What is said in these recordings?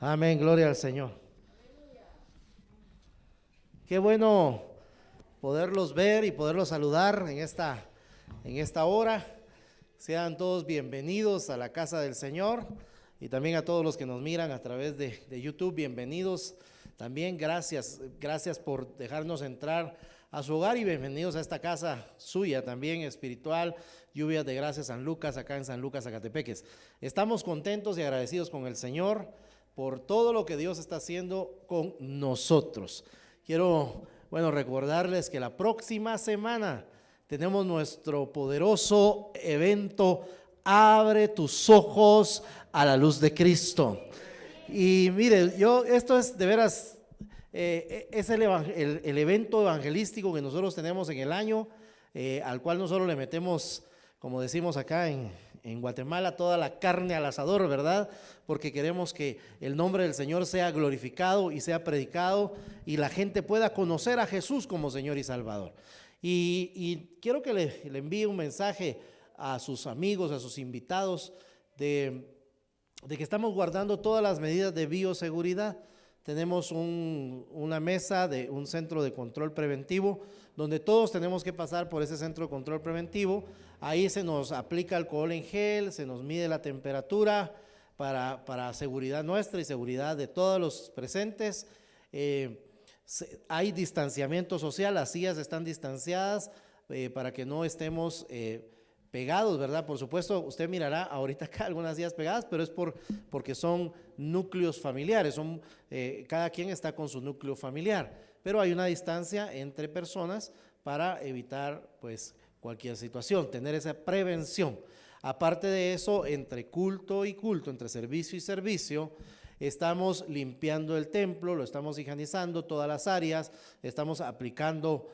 Amén, gloria al Señor. Qué bueno poderlos ver y poderlos saludar en esta hora. Sean todos bienvenidos a la casa del Señor y también a todos los que nos miran a través de YouTube, bienvenidos. También gracias por dejarnos entrar a su hogar y bienvenidos a esta casa suya también espiritual, Lluvias de Gracia San Lucas, acá en San Lucas, Zacatepeques. Estamos contentos y agradecidos con el Señor por todo lo que Dios está haciendo con nosotros. Quiero, recordarles que la próxima semana tenemos nuestro poderoso evento Abre tus ojos a la luz de Cristo. Y mire, esto es de veras, es el evento evangelístico que nosotros tenemos en el año, al cual nosotros le metemos, como decimos acá en Guatemala, toda la carne al asador, ¿verdad? Porque queremos que el nombre del Señor sea glorificado y sea predicado y la gente pueda conocer a Jesús como Señor y Salvador. Y quiero que le envíe un mensaje a sus amigos, a sus invitados, de que estamos guardando todas las medidas de bioseguridad. Tenemos una mesa de un centro de control preventivo, donde todos tenemos que pasar por ese centro de control preventivo. Ahí se nos aplica alcohol en gel, se nos mide la temperatura para seguridad nuestra y seguridad de todos los presentes. Hay distanciamiento social, las sillas están distanciadas para que no estemos pegados, ¿verdad? Por supuesto, usted mirará ahorita acá algunas sillas pegadas, pero es porque son núcleos familiares, cada quien está con su núcleo familiar, pero hay una distancia entre personas para evitar pues cualquier situación, tener esa prevención. Aparte de eso, entre culto y culto, entre servicio y servicio, estamos limpiando el templo, lo estamos higienizando todas las áreas, estamos aplicando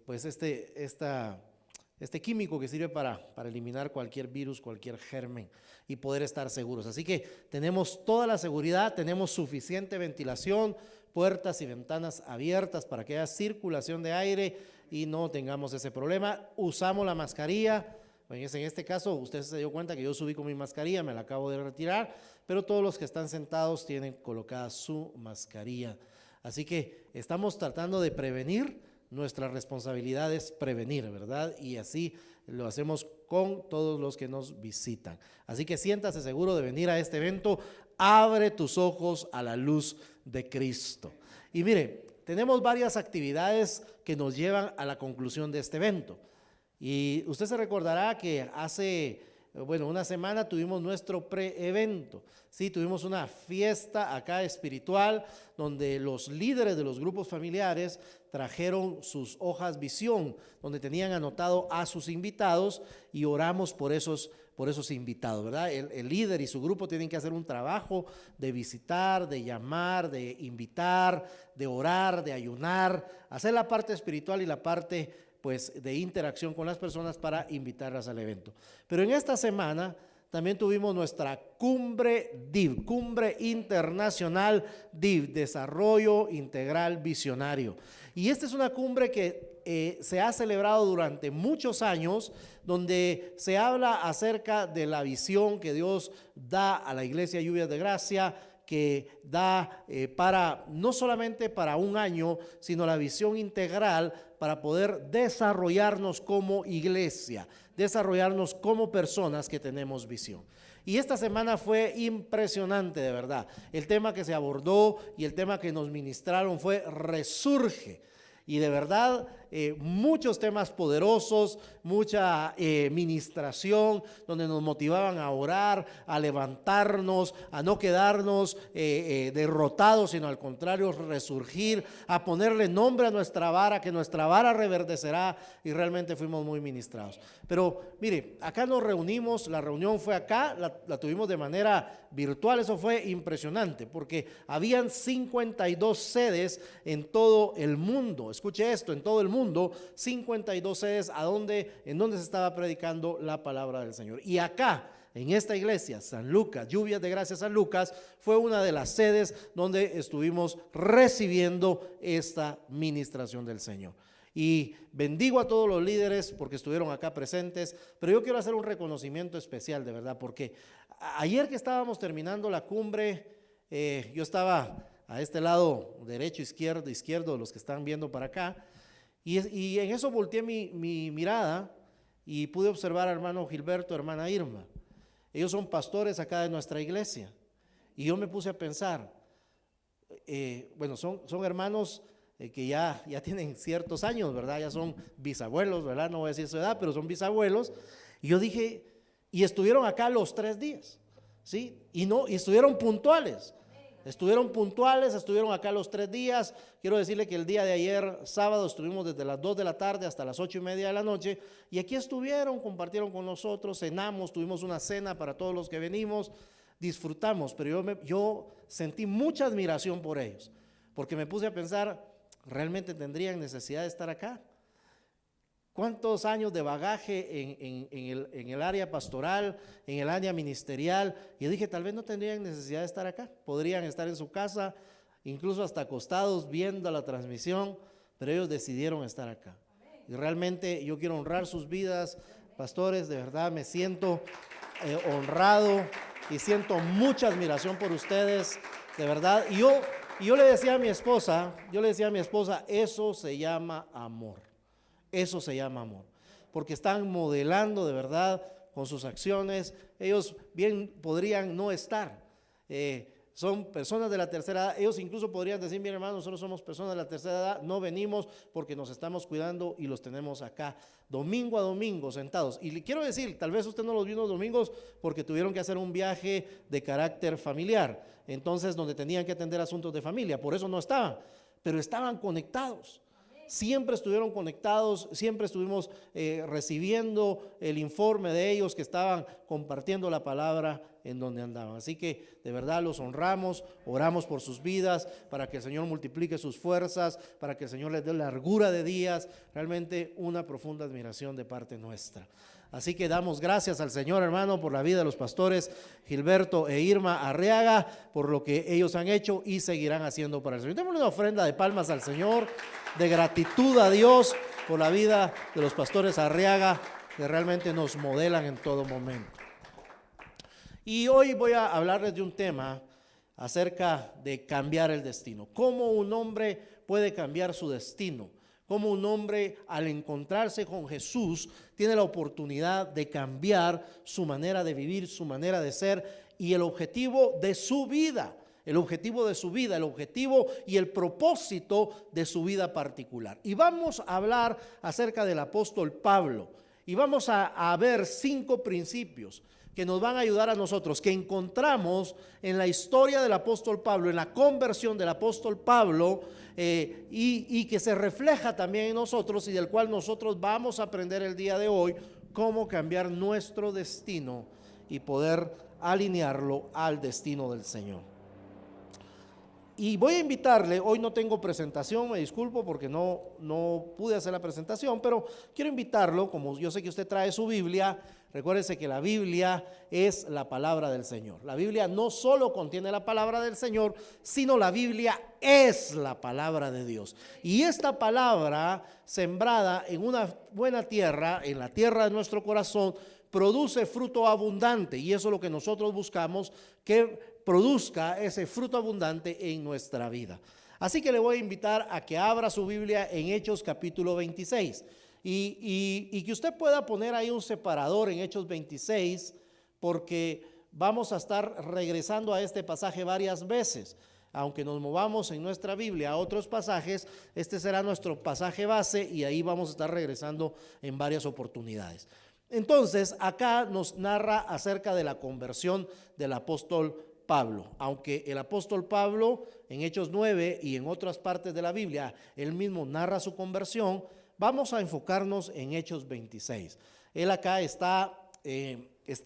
pues este químico que sirve para eliminar cualquier virus, cualquier germen y poder estar seguros. Así que tenemos toda la seguridad, tenemos suficiente ventilación, puertas y ventanas abiertas para que haya circulación de aire y no tengamos ese problema. Usamos la mascarilla. En este caso, usted se dio cuenta que yo subí con mi mascarilla, me la acabo de retirar, pero todos los que están sentados tienen colocada su mascarilla. Así que estamos tratando de prevenir. Nuestra responsabilidad es prevenir, ¿verdad? Y así lo hacemos con todos los que nos visitan. Así que siéntase seguro de venir a este evento. Abre tus ojos a la luz de Cristo. Y mire, tenemos varias actividades que nos llevan a la conclusión de este evento. Y usted se recordará que hace una semana tuvimos nuestro pre-evento, sí, tuvimos una fiesta acá espiritual donde los líderes de los grupos familiares trajeron sus hojas visión, donde tenían anotado a sus invitados y oramos por esos invitados, ¿verdad? El líder y su grupo tienen que hacer un trabajo de visitar, de llamar, de invitar, de orar, de ayunar, hacer la parte espiritual y la parte pues de interacción con las personas para invitarlas al evento. Pero en esta semana también tuvimos nuestra cumbre DIV, Cumbre Internacional DIV, Desarrollo Integral Visionario. Y esta es una cumbre que se ha celebrado durante muchos años, donde se habla acerca de la visión que Dios da a la Iglesia Lluvias de Gracia, que da no solamente para un año, sino la visión integral para poder desarrollarnos como iglesia, desarrollarnos como personas que tenemos visión. Y esta semana fue impresionante, de verdad. El tema que se abordó y el tema que nos ministraron fue Resurge. Y de verdad, muchos temas poderosos, mucha ministración, donde nos motivaban a orar, a levantarnos, a no quedarnos derrotados, sino al contrario, resurgir, a ponerle nombre a nuestra vara, que nuestra vara reverdecerá, y realmente fuimos muy ministrados. Pero mire, acá nos reunimos, la reunión fue acá, la tuvimos de manera virtual. Eso fue impresionante, porque habían 52 sedes en todo el mundo. Escuche esto, en todo el mundo, 52 sedes en donde se estaba predicando la palabra del Señor. Y acá, en esta iglesia, San Lucas, Lluvias de Gracia San Lucas, fue una de las sedes donde estuvimos recibiendo esta ministración del Señor. Y bendigo a todos los líderes porque estuvieron acá presentes, pero yo quiero hacer un reconocimiento especial, de verdad, porque ayer que estábamos terminando la cumbre, yo estaba a este lado, derecho, izquierdo, los que están viendo para acá, y en eso volteé mi mirada y pude observar al hermano Gilberto, hermana Irma. Ellos son pastores acá de nuestra iglesia. Y yo me puse a pensar, bueno, son hermanos que ya tienen ciertos años, ¿verdad? Ya son bisabuelos, ¿verdad? No voy a decir su edad, pero son bisabuelos. Y yo dije, y estuvieron acá los 3 días, ¿sí? Y estuvieron puntuales. Estuvieron acá los 3 días. Quiero decirle que el día de ayer, sábado, estuvimos desde las 2 de la tarde hasta las 8:30 de la noche. Y aquí estuvieron, compartieron con nosotros, cenamos, tuvimos una cena para todos los que venimos, disfrutamos. Pero yo sentí mucha admiración por ellos, porque me puse a pensar, ¿realmente tendrían necesidad de estar acá? ¿Cuántos años de bagaje en el área pastoral, en el área ministerial? Y yo dije, tal vez no tendrían necesidad de estar acá, podrían estar en su casa, incluso hasta acostados viendo la transmisión, pero ellos decidieron estar acá. Y realmente yo quiero honrar sus vidas, pastores, de verdad me siento honrado y siento mucha admiración por ustedes, de verdad. Y yo le decía a mi esposa, eso se llama amor. Eso se llama amor, porque están modelando de verdad con sus acciones. Ellos bien podrían no estar, son personas de la tercera edad. Ellos incluso podrían decir, bien hermano, nosotros somos personas de la tercera edad, no venimos porque nos estamos cuidando y los tenemos acá domingo a domingo sentados. Y le quiero decir, tal vez usted no los vio los domingos porque tuvieron que hacer un viaje de carácter familiar, entonces donde tenían que atender asuntos de familia, por eso no estaban, pero estaban conectados. Siempre estuvieron conectados, siempre estuvimos recibiendo el informe de ellos que estaban compartiendo la palabra en donde andaban. Así que de verdad los honramos, oramos por sus vidas, para que el Señor multiplique sus fuerzas, para que el Señor les dé largura de días. Realmente una profunda admiración de parte nuestra. Así que damos gracias al Señor, hermano, por la vida de los pastores Gilberto e Irma Arriaga, por lo que ellos han hecho y seguirán haciendo para el Señor. Démosle una ofrenda de palmas al Señor, de gratitud a Dios por la vida de los pastores Arriaga, que realmente nos modelan en todo momento. Y hoy voy a hablarles de un tema acerca de cambiar el destino. ¿Cómo un hombre puede cambiar su destino? Cómo un hombre, al encontrarse con Jesús, tiene la oportunidad de cambiar su manera de vivir, su manera de ser y el objetivo de su vida. El objetivo y el propósito de su vida particular. Y vamos a hablar acerca del apóstol Pablo. Y vamos a ver 5 principios que nos van a ayudar a nosotros, que encontramos en la historia del apóstol Pablo, en la conversión del apóstol Pablo, y que se refleja también en nosotros y del cual nosotros vamos a aprender el día de hoy cómo cambiar nuestro destino y poder alinearlo al destino del Señor. Y voy a invitarle, hoy no tengo presentación, me disculpo porque no pude hacer la presentación, pero quiero invitarlo, como yo sé que usted trae su Biblia. Recuérdese que la Biblia es la palabra del Señor. La Biblia no solo contiene la palabra del Señor, sino la Biblia es la palabra de Dios. Y esta palabra, sembrada en una buena tierra, en la tierra de nuestro corazón, produce fruto abundante. Y eso es lo que nosotros buscamos, que produzca ese fruto abundante en nuestra vida. Así que le voy a invitar a que abra su Biblia en Hechos capítulo 26. Y que usted pueda poner ahí un separador en Hechos 26, porque vamos a estar regresando a este pasaje varias veces. Aunque nos movamos en nuestra Biblia a otros pasajes, este será nuestro pasaje base y ahí vamos a estar regresando en varias oportunidades. Entonces, acá nos narra acerca de la conversión del apóstol Pablo. Aunque el apóstol Pablo en Hechos 9 y en otras partes de la Biblia, él mismo narra su conversión, vamos a enfocarnos en Hechos 26. Él acá está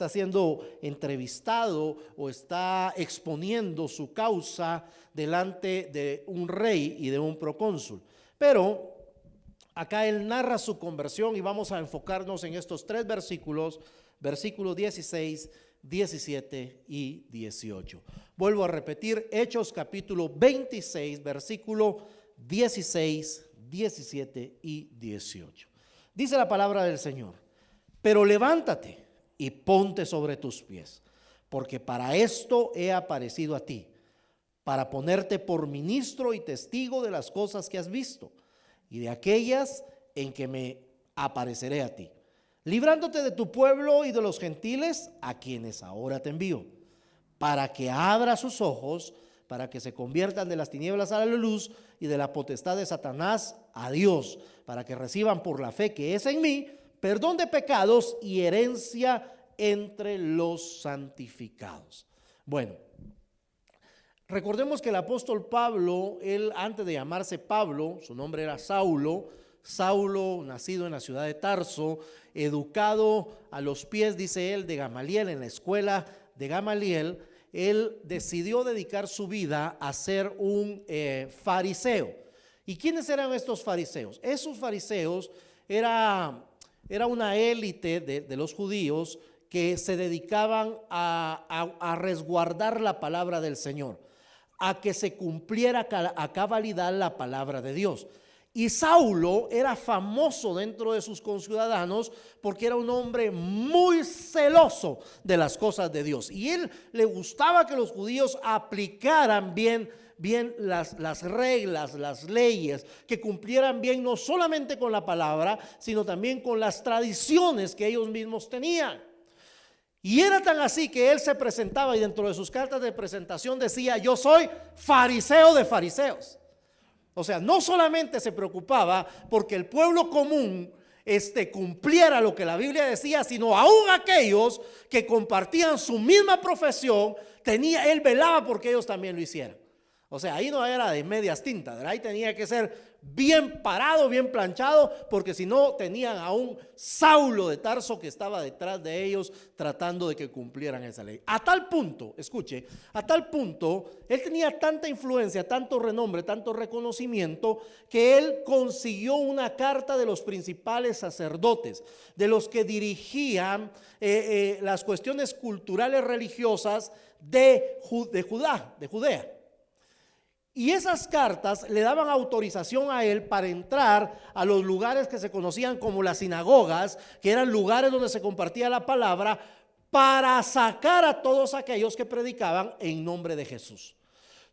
siendo entrevistado o está exponiendo su causa delante de un rey y de un procónsul. Pero acá él narra su conversión y vamos a enfocarnos en estos 3 versículos, versículos 16, 17 y 18. Vuelvo a repetir, Hechos capítulo 26, versículo 16, 17 y 18. Dice la palabra del Señor: pero levántate y ponte sobre tus pies, porque para esto he aparecido a ti, para ponerte por ministro y testigo de las cosas que has visto y de aquellas en que me apareceré a ti, librándote de tu pueblo y de los gentiles a quienes ahora te envío, para que abra sus ojos, para que se conviertan de las tinieblas a la luz y de la potestad de Satanás a Dios, para que reciban por la fe que es en mí perdón de pecados y herencia entre los santificados. Bueno, recordemos que el apóstol Pablo, él antes de llamarse Pablo, su nombre era Saulo, nacido en la ciudad de Tarso, educado a los pies, dice él, de Gamaliel, en la escuela de Gamaliel. Él decidió dedicar su vida a ser un fariseo. ¿Y quiénes eran estos fariseos? Esos fariseos era una élite de los judíos que se dedicaban a resguardar la palabra del Señor, a que se cumpliera a cabalidad la palabra de Dios. Y Saulo era famoso dentro de sus conciudadanos porque era un hombre muy celoso de las cosas de Dios. Y él le gustaba que los judíos aplicaran bien las reglas, las leyes, que cumplieran bien no solamente con la palabra, sino también con las tradiciones que ellos mismos tenían. Y era tan así que él se presentaba y dentro de sus cartas de presentación decía: yo soy fariseo de fariseos. O sea, no solamente se preocupaba porque el pueblo común cumpliera lo que la Biblia decía, sino aún aquellos que compartían su misma profesión, él velaba porque ellos también lo hicieran. O sea, ahí no era de medias tintas, ahí tenía que ser bien parado, bien planchado, porque si no tenían a un Saulo de Tarso que estaba detrás de ellos tratando de que cumplieran esa ley. A tal punto, escuche, a tal punto, él tenía tanta influencia, tanto renombre, tanto reconocimiento, que él consiguió una carta de los principales sacerdotes, de los que dirigían las cuestiones culturales religiosas de Judea. Y esas cartas le daban autorización a él para entrar a los lugares que se conocían como las sinagogas, que eran lugares donde se compartía la palabra, para sacar a todos aquellos que predicaban en nombre de Jesús.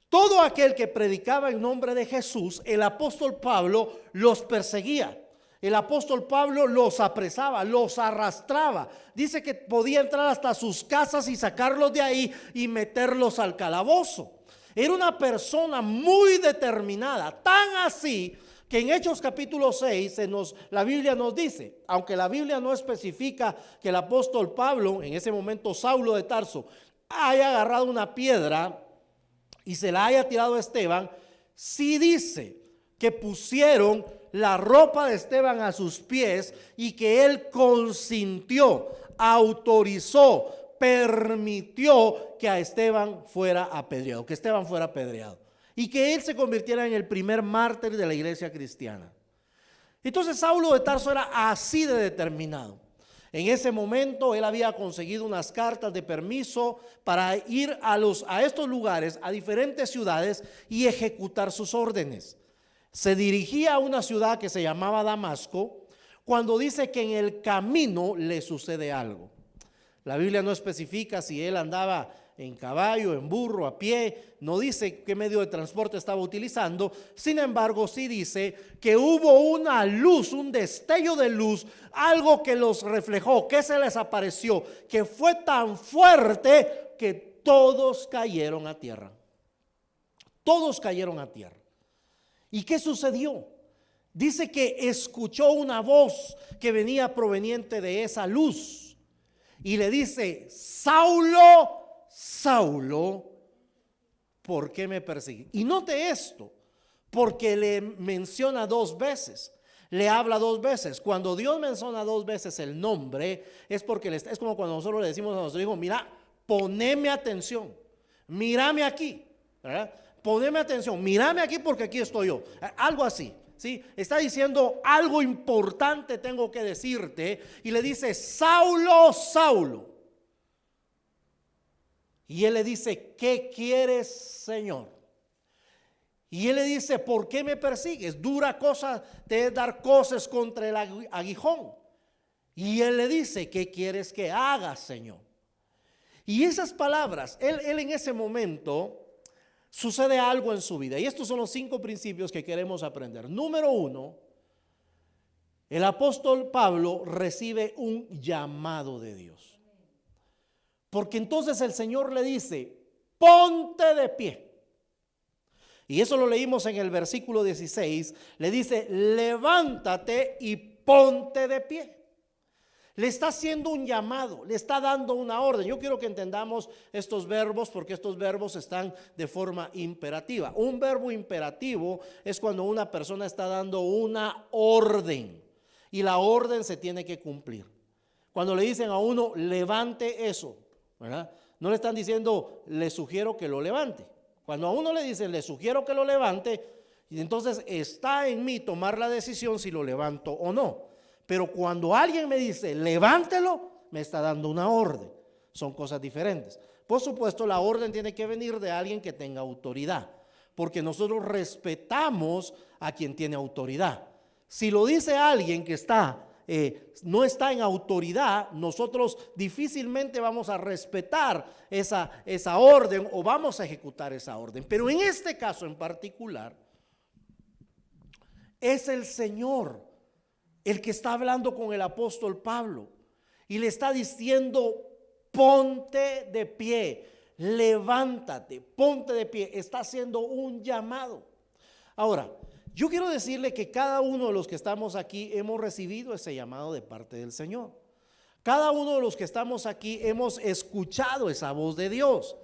Todo aquel que predicaba en nombre de Jesús, el apóstol Pablo los perseguía. El apóstol Pablo los apresaba, los arrastraba. Dice que podía entrar hasta sus casas y sacarlos de ahí y meterlos al calabozo. Era una persona muy determinada, tan así que en Hechos capítulo 6 la Biblia nos dice, aunque la Biblia no especifica que el apóstol Pablo, en ese momento Saulo de Tarso, haya agarrado una piedra y se la haya tirado a Esteban, sí dice que pusieron la ropa de Esteban a sus pies y que él consintió, autorizó, permitió que Esteban fuera apedreado, y que él se convirtiera en el primer mártir de la iglesia cristiana. Entonces Saulo de Tarso era así de determinado. En ese momento él había conseguido unas cartas de permiso para ir a estos lugares, a diferentes ciudades, y ejecutar sus órdenes. Se dirigía a una ciudad que se llamaba Damasco, cuando dice que en el camino le sucede algo. La Biblia no especifica si él andaba en caballo, en burro, a pie, no dice qué medio de transporte estaba utilizando. Sin embargo, sí dice que hubo una luz, un destello de luz, algo que los reflejó, que se les apareció, que fue tan fuerte que todos cayeron a tierra. Todos cayeron a tierra. ¿Y qué sucedió? Dice que escuchó una voz que venía proveniente de esa luz. Y le dice: Saulo, Saulo, ¿por qué me persigues? Y note esto, porque le menciona dos veces, le habla dos veces. Cuando Dios menciona dos veces el nombre, es porque es como cuando nosotros le decimos a nuestro hijo: mira, poneme atención, mírame aquí, ¿verdad? Poneme atención, mírame aquí porque aquí estoy yo. Algo así. ¿Sí? Está diciendo algo importante tengo que decirte, y le dice: Saulo, Saulo. Y él le dice: ¿qué quieres, Señor? Y él le dice: ¿por qué me persigues? Dura cosa te es dar coces contra el aguijón. Y él le dice: ¿qué quieres que haga, Señor? Y esas palabras, él en ese momento sucede algo en su vida. Y estos son los 5 principios que queremos aprender. Número 1, el apóstol Pablo recibe un llamado de Dios. Porque entonces el Señor le dice, ponte de pie. Y eso lo leímos en el versículo 16. Le dice, levántate y ponte de pie. Le está haciendo un llamado, le está dando una orden. Yo quiero que entendamos estos verbos porque estos verbos están de forma imperativa. Un verbo imperativo es cuando una persona está dando una orden y la orden se tiene que cumplir. Cuando le dicen a uno, levante eso, ¿verdad? No le están diciendo, le sugiero que lo levante. Cuando a uno le dicen, le sugiero que lo levante, entonces está en mí tomar la decisión si lo levanto o no. Pero cuando alguien me dice, levántelo, me está dando una orden. Son cosas diferentes. Por supuesto, la orden tiene que venir de alguien que tenga autoridad, porque nosotros respetamos a quien tiene autoridad. Si lo dice alguien que no está en autoridad, nosotros difícilmente vamos a respetar esa orden o vamos a ejecutar esa orden. Pero en este caso en particular, es el Señor el que está hablando con el apóstol Pablo y le está diciendo, ponte de pie, levántate, ponte de pie. Está haciendo un llamado. Ahora, yo quiero decirle que cada uno de los que estamos aquí hemos recibido ese llamado de parte del Señor. Cada uno de los que estamos aquí hemos escuchado esa voz de Dios.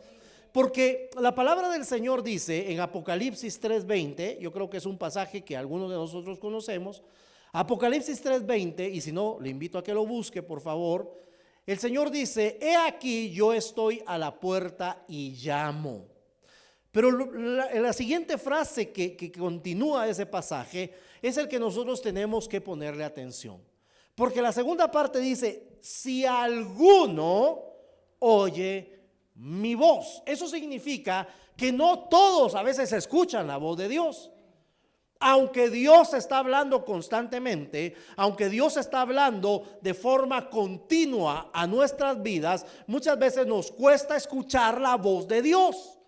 Porque la palabra del Señor dice en Apocalipsis 3:20, yo creo que es un pasaje que algunos de nosotros conocemos. Apocalipsis 3:20, y si no, le invito a que lo busque, por favor. El Señor dice, he aquí yo estoy a la puerta y llamo. Pero la siguiente frase que continúa ese pasaje es el que nosotros tenemos que ponerle atención. Porque la segunda parte dice, si alguno oye mi voz. Eso significa que no todos a veces escuchan la voz de Dios. Aunque Dios está hablando constantemente, aunque Dios está hablando de forma continua a nuestras vidas, muchas veces nos cuesta escuchar la voz de Dios.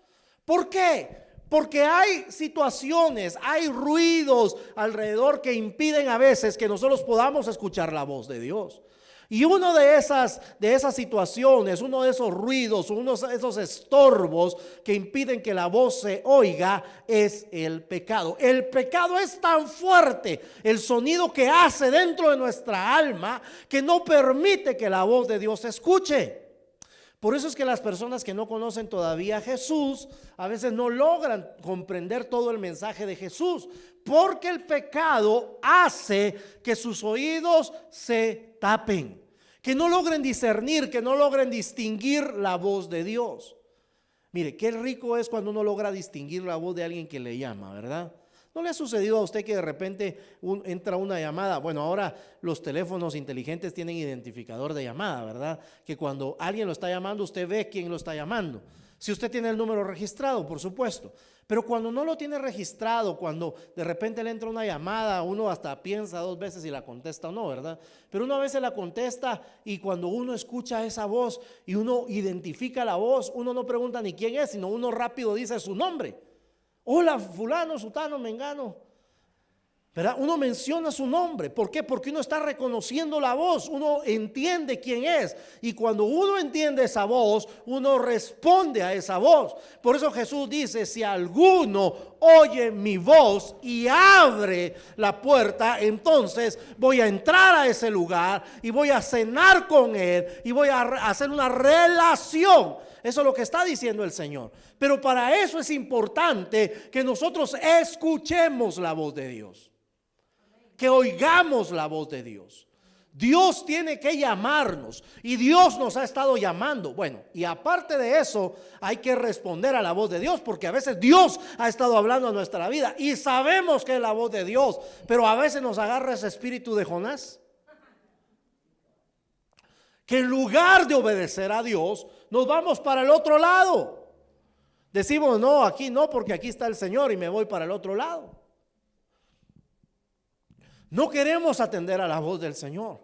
¿Por qué? Porque hay situaciones, hay ruidos alrededor que impiden a veces que nosotros podamos escuchar la voz de Dios. Y uno de esas situaciones, uno de esos ruidos, uno de esos estorbos que impiden que la voz se oiga es el pecado. El pecado es tan fuerte, el sonido que hace dentro de nuestra alma, que no permite que la voz de Dios se escuche. Por eso es que las personas que no conocen todavía a Jesús a veces no logran comprender todo el mensaje de Jesús, porque el pecado hace que sus oídos se tapen, que no logren discernir, que no logren distinguir la voz de Dios. Mire, qué rico es cuando uno logra distinguir la voz de alguien que le llama, ¿verdad? ¿No le ha sucedido a usted que de repente entra una llamada? Bueno, ahora los teléfonos inteligentes tienen identificador de llamada, ¿verdad? Que cuando alguien lo está llamando, usted ve quién lo está llamando. Si usted tiene el número registrado, por supuesto. Pero cuando no lo tiene registrado, cuando de repente le entra una llamada, uno hasta piensa 2 veces si la contesta o no, ¿verdad? Pero uno a veces la contesta, y cuando uno escucha esa voz y uno identifica la voz, uno no pregunta ni quién es, sino uno rápido dice su nombre. Hola, fulano, sutano, mengano, ¿verdad? Uno menciona su nombre. ¿Por qué? Porque uno está reconociendo la voz, uno entiende quién es, y cuando uno entiende esa voz, uno responde a esa voz. Por eso Jesús dice, si alguno oye mi voz y abre la puerta, entonces voy a entrar a ese lugar y voy a cenar con él y voy a hacer una relación. Eso es lo que está diciendo el Señor. Pero para eso es importante que nosotros escuchemos la voz de Dios, que oigamos la voz de Dios. Dios tiene que llamarnos y Dios nos ha estado llamando. Bueno, y aparte de eso, hay que responder a la voz de Dios, porque a veces Dios ha estado hablando a nuestra vida y sabemos que es la voz de Dios, pero a veces nos agarra ese espíritu de Jonás, que en lugar de obedecer a Dios, nos vamos para el otro lado. Decimos, no, aquí no, porque aquí está el Señor, y me voy para el otro lado. No queremos atender a la voz del Señor.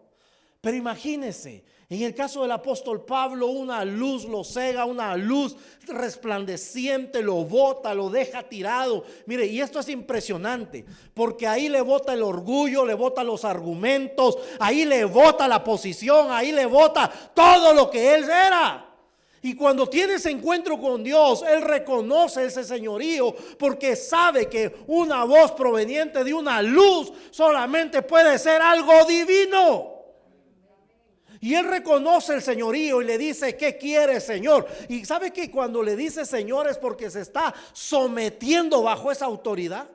Pero imagínense, en el caso del apóstol Pablo, una luz lo cega, una luz resplandeciente lo bota, lo deja tirado. Mire, y esto es impresionante, porque ahí le bota el orgullo, le bota los argumentos, ahí le bota la posición, ahí le bota todo lo que él era. Y cuando tiene ese encuentro con Dios, él reconoce ese señorío, porque sabe que una voz proveniente de una luz solamente puede ser algo divino. Y él reconoce el señorío y le dice: ¿qué quiere, Señor? Y sabe que cuando le dice Señor es porque se está sometiendo bajo esa autoridad.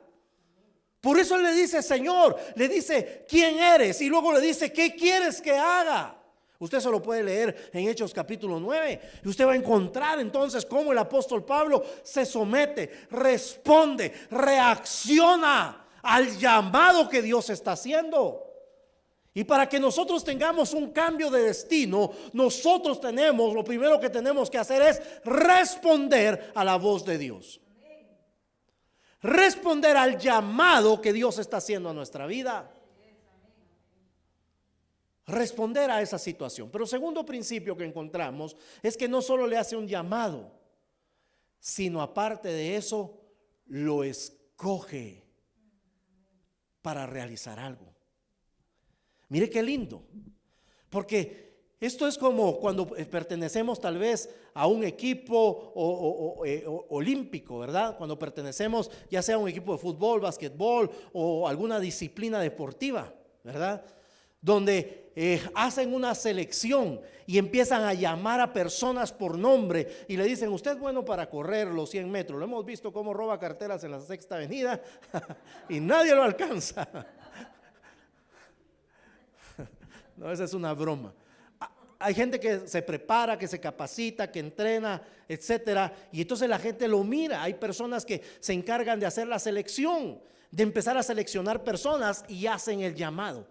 Por eso él le dice Señor, le dice ¿quién eres? Y luego le dice ¿qué quieres que haga? Usted se lo puede leer en Hechos capítulo 9 y usted va a encontrar entonces cómo el apóstol Pablo se somete, responde, reacciona al llamado que Dios está haciendo. Y para que nosotros tengamos un cambio de destino, nosotros lo primero que tenemos que hacer es responder a la voz de Dios. Responder al llamado que Dios está haciendo a nuestra vida. Responder a esa situación. Pero el segundo principio que encontramos es que no solo le hace un llamado, sino aparte de eso, lo escoge para realizar algo. Mire qué lindo, porque esto es como cuando pertenecemos tal vez a un equipo olímpico, ¿verdad? Cuando pertenecemos ya sea a un equipo de fútbol, básquetbol o alguna disciplina deportiva, ¿verdad? Donde hacen una selección y empiezan a llamar a personas por nombre y le dicen: usted es bueno para correr los 100 metros. Lo hemos visto cómo roba carteras en la Sexta Avenida y nadie lo alcanza. No, esa es una broma. Hay gente que se prepara, que se capacita, que entrena, etcétera, y entonces la gente lo mira. Hay personas que se encargan de hacer la selección, de empezar a seleccionar personas y hacen el llamado.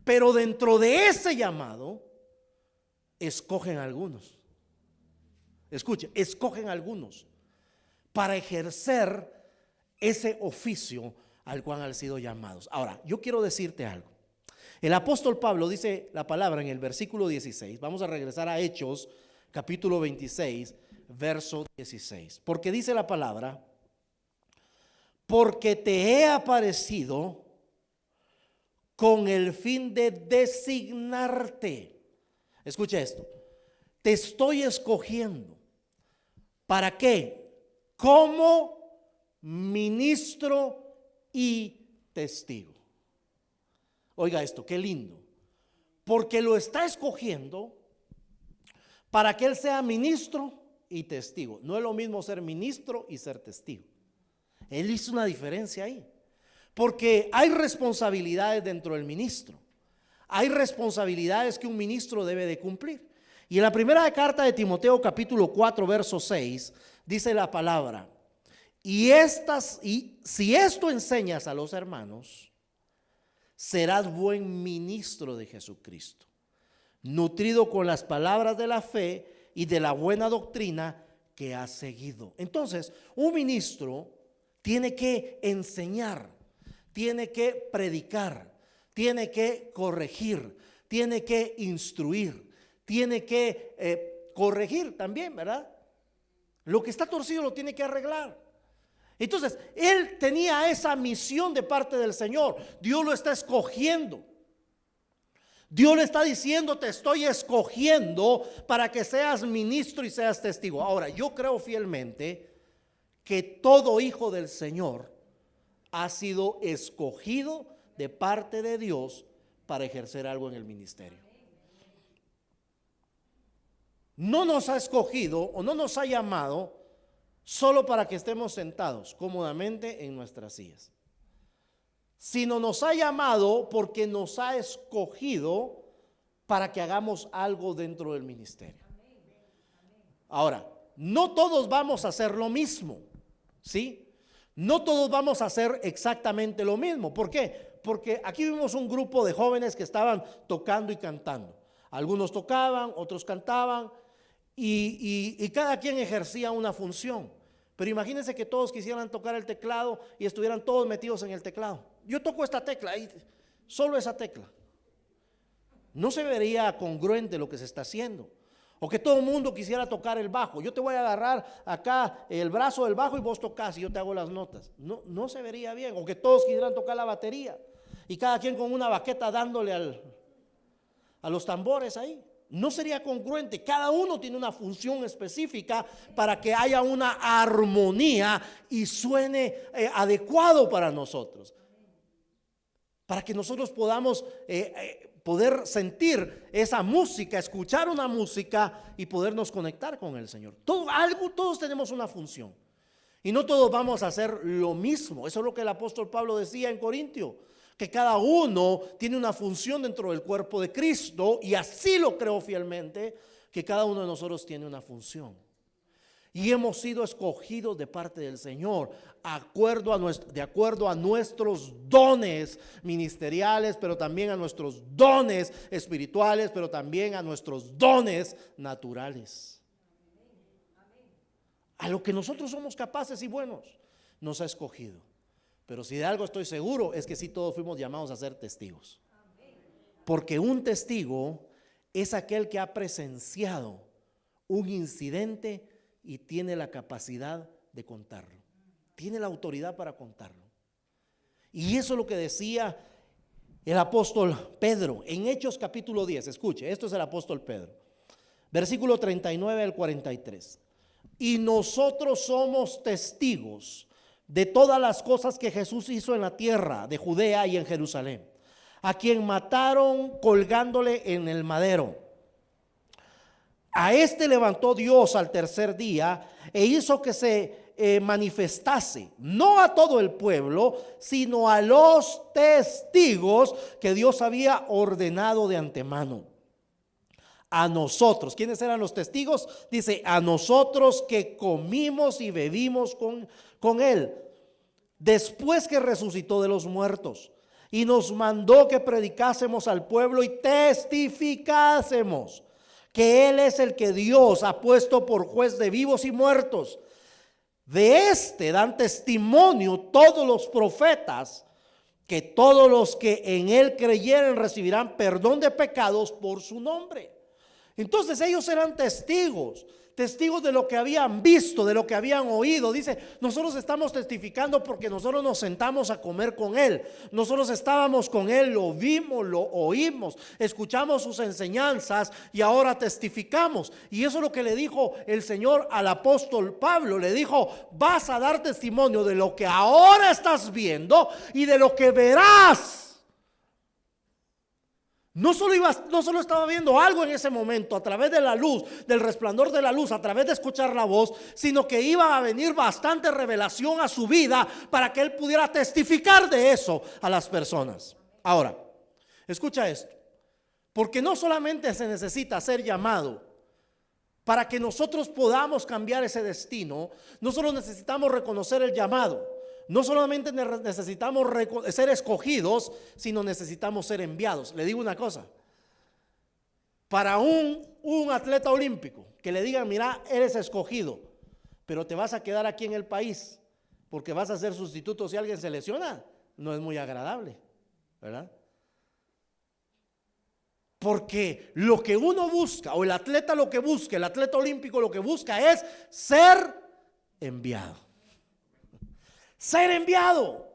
Pero dentro de ese llamado, escogen algunos. Escuche, escogen algunos para ejercer ese oficio al cual han sido llamados. Ahora, yo quiero decirte algo. El apóstol Pablo dice la palabra en el versículo 16. Vamos a regresar a Hechos, capítulo 26, verso 16. Porque dice la palabra: porque te he aparecido con el fin de designarte. Escucha esto: te estoy escogiendo. ¿Para qué? Como ministro y testigo. Oiga esto, qué lindo. Porque lo está escogiendo para que él sea ministro y testigo. No es lo mismo ser ministro y ser testigo. Él hizo una diferencia ahí. Porque hay responsabilidades dentro del ministro. Hay responsabilidades que un ministro debe de cumplir. Y en la primera carta de Timoteo, capítulo 4, verso 6, dice la palabra: y si esto enseñas a los hermanos, serás buen ministro de Jesucristo, nutrido con las palabras de la fe y de la buena doctrina que has seguido. Entonces, un ministro tiene que enseñar, tiene que predicar, tiene que corregir, tiene que instruir, tiene que corregir también, ¿verdad? Lo que está torcido lo tiene que arreglar. Entonces, él tenía esa misión de parte del Señor. Dios lo está escogiendo. Dios le está diciendo: te estoy escogiendo para que seas ministro y seas testigo. Ahora, yo creo fielmente que todo hijo del Señor ha sido escogido de parte de Dios para ejercer algo en el ministerio. No nos ha escogido o no nos ha llamado solo para que estemos sentados cómodamente en nuestras sillas, sino nos ha llamado porque nos ha escogido para que hagamos algo dentro del ministerio. Ahora, no todos vamos a hacer lo mismo, ¿sí? No todos vamos a hacer exactamente lo mismo. ¿Por qué? Porque aquí vimos un grupo de jóvenes que estaban tocando y cantando. Algunos tocaban, otros cantaban y cada quien ejercía una función. Pero imagínense que todos quisieran tocar el teclado y estuvieran todos metidos en el teclado. Yo toco esta tecla y solo esa tecla. No se vería congruente lo que se está haciendo. O que todo el mundo quisiera tocar el bajo. Yo te voy a agarrar acá el brazo del bajo y vos tocás y yo te hago las notas. No, no se vería bien. O que todos quisieran tocar la batería y cada quien con una baqueta dándole a los tambores ahí. No sería congruente. Cada uno tiene una función específica para que haya una armonía y suene adecuado para nosotros. Para que nosotros podamos poder sentir esa música, escuchar una música y podernos conectar con el Señor. Todos tenemos una función. Y no todos vamos a hacer lo mismo. Eso es lo que el apóstol Pablo decía en Corintio, que cada uno tiene una función dentro del cuerpo de Cristo, y así lo creo fielmente, que cada uno de nosotros tiene una función. Y hemos sido escogidos de parte del Señor de acuerdo a nuestros dones ministeriales, pero también a nuestros dones espirituales, pero también a nuestros dones naturales. A lo que nosotros somos capaces y buenos, nos ha escogido. Pero si de algo estoy seguro es que sí, todos fuimos llamados a ser testigos. Porque un testigo es aquel que ha presenciado un incidente y tiene la capacidad de contarlo. Tiene la autoridad para contarlo. Y eso es lo que decía el apóstol Pedro en Hechos capítulo 10. Escuche, esto es el apóstol Pedro. Versículo 39 al 43. Y nosotros somos testigos de todas las cosas que Jesús hizo en la tierra de Judea y en Jerusalén, a quien mataron colgándole en el madero. A este levantó Dios al tercer día e hizo que se manifestase, no a todo el pueblo, sino a los testigos que Dios había ordenado de antemano. A nosotros, ¿quiénes eran los testigos? Dice, a nosotros que comimos y bebimos con él, después que resucitó de los muertos, y nos mandó que predicásemos al pueblo y testificásemos que él es el que Dios ha puesto por juez de vivos y muertos. De este dan testimonio todos los profetas, que todos los que en él creyeren recibirán perdón de pecados por su nombre. Entonces ellos eran testigos de lo que habían visto, de lo que habían oído. Dice, nosotros estamos testificando porque nosotros nos sentamos a comer con él. Nosotros estábamos con él, lo vimos, lo oímos, escuchamos sus enseñanzas y ahora testificamos. Y eso es lo que le dijo el Señor al apóstol Pablo. Le dijo, vas a dar testimonio de lo que ahora estás viendo y de lo que verás. No solo estaba viendo algo en ese momento a través de la luz, del resplandor de la luz, a través de escuchar la voz, sino que iba a venir bastante revelación a su vida para que él pudiera testificar de eso a las personas. Ahora, escucha esto, porque no solamente se necesita ser llamado para que nosotros podamos cambiar ese destino, no solo necesitamos reconocer el llamado. No solamente necesitamos ser escogidos, sino necesitamos ser enviados. Le digo una cosa, para un atleta olímpico que le digan, mira, eres escogido, pero te vas a quedar aquí en el país porque vas a ser sustituto si alguien se lesiona, no es muy agradable, ¿verdad? Porque lo que uno busca, o el atleta lo que busca, el atleta olímpico lo que busca es ser enviado. Ser enviado.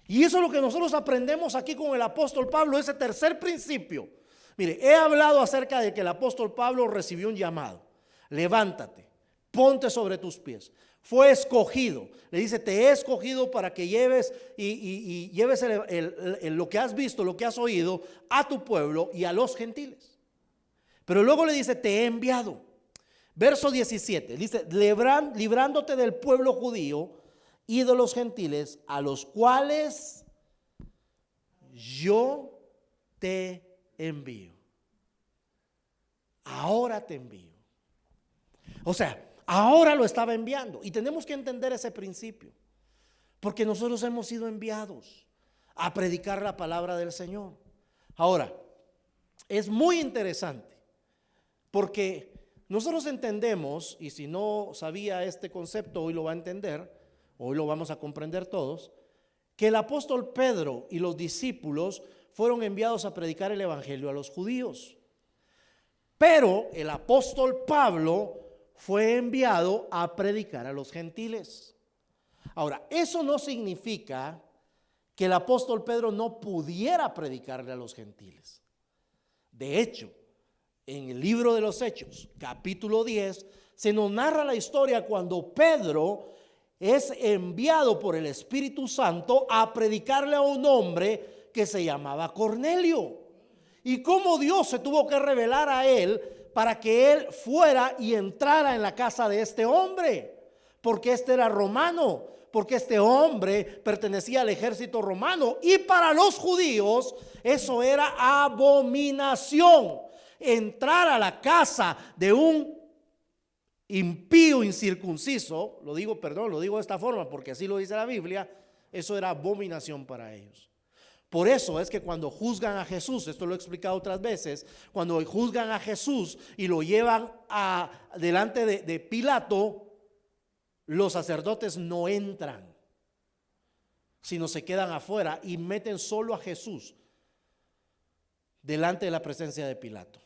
Y eso es lo que nosotros aprendemos aquí con el apóstol Pablo, ese tercer principio. Mire, he hablado acerca de que el apóstol Pablo recibió un llamado. Levántate, ponte sobre tus pies. Fue escogido. Le dice, te he escogido para que lleves y lleves lo que has visto, lo que has oído a tu pueblo y a los gentiles. Pero luego le dice, te he enviado. Verso 17, dice, librándote del pueblo judío y de los gentiles, a los cuales yo te envío. Ahora te envío. O sea, ahora lo estaba enviando. Y tenemos que entender ese principio, porque nosotros hemos sido enviados a predicar la palabra del Señor. Ahora, es muy interesante, porque nosotros entendemos, y si no sabía este concepto, hoy lo va a entender. Hoy lo vamos a comprender todos, que el apóstol Pedro y los discípulos fueron enviados a predicar el evangelio a los judíos. Pero el apóstol Pablo fue enviado a predicar a los gentiles. Ahora, eso no significa que el apóstol Pedro no pudiera predicarle a los gentiles. De hecho, en el libro de los Hechos, capítulo 10, se nos narra la historia cuando Pedro es enviado por el Espíritu Santo a predicarle a un hombre que se llamaba Cornelio. Y cómo Dios se tuvo que revelar a él para que él fuera y entrara en la casa de este hombre, porque este era romano, porque este hombre pertenecía al ejército romano, y para los judíos eso era abominación. Entrar a la casa de un impío incircunciso, lo digo de esta forma porque así lo dice la Biblia, eso era abominación para ellos. Por eso es que cuando juzgan a Jesús, esto lo he explicado otras veces, cuando juzgan a Jesús y lo llevan delante de Pilato, los sacerdotes no entran, sino se quedan afuera y meten solo a Jesús delante de la presencia de Pilato.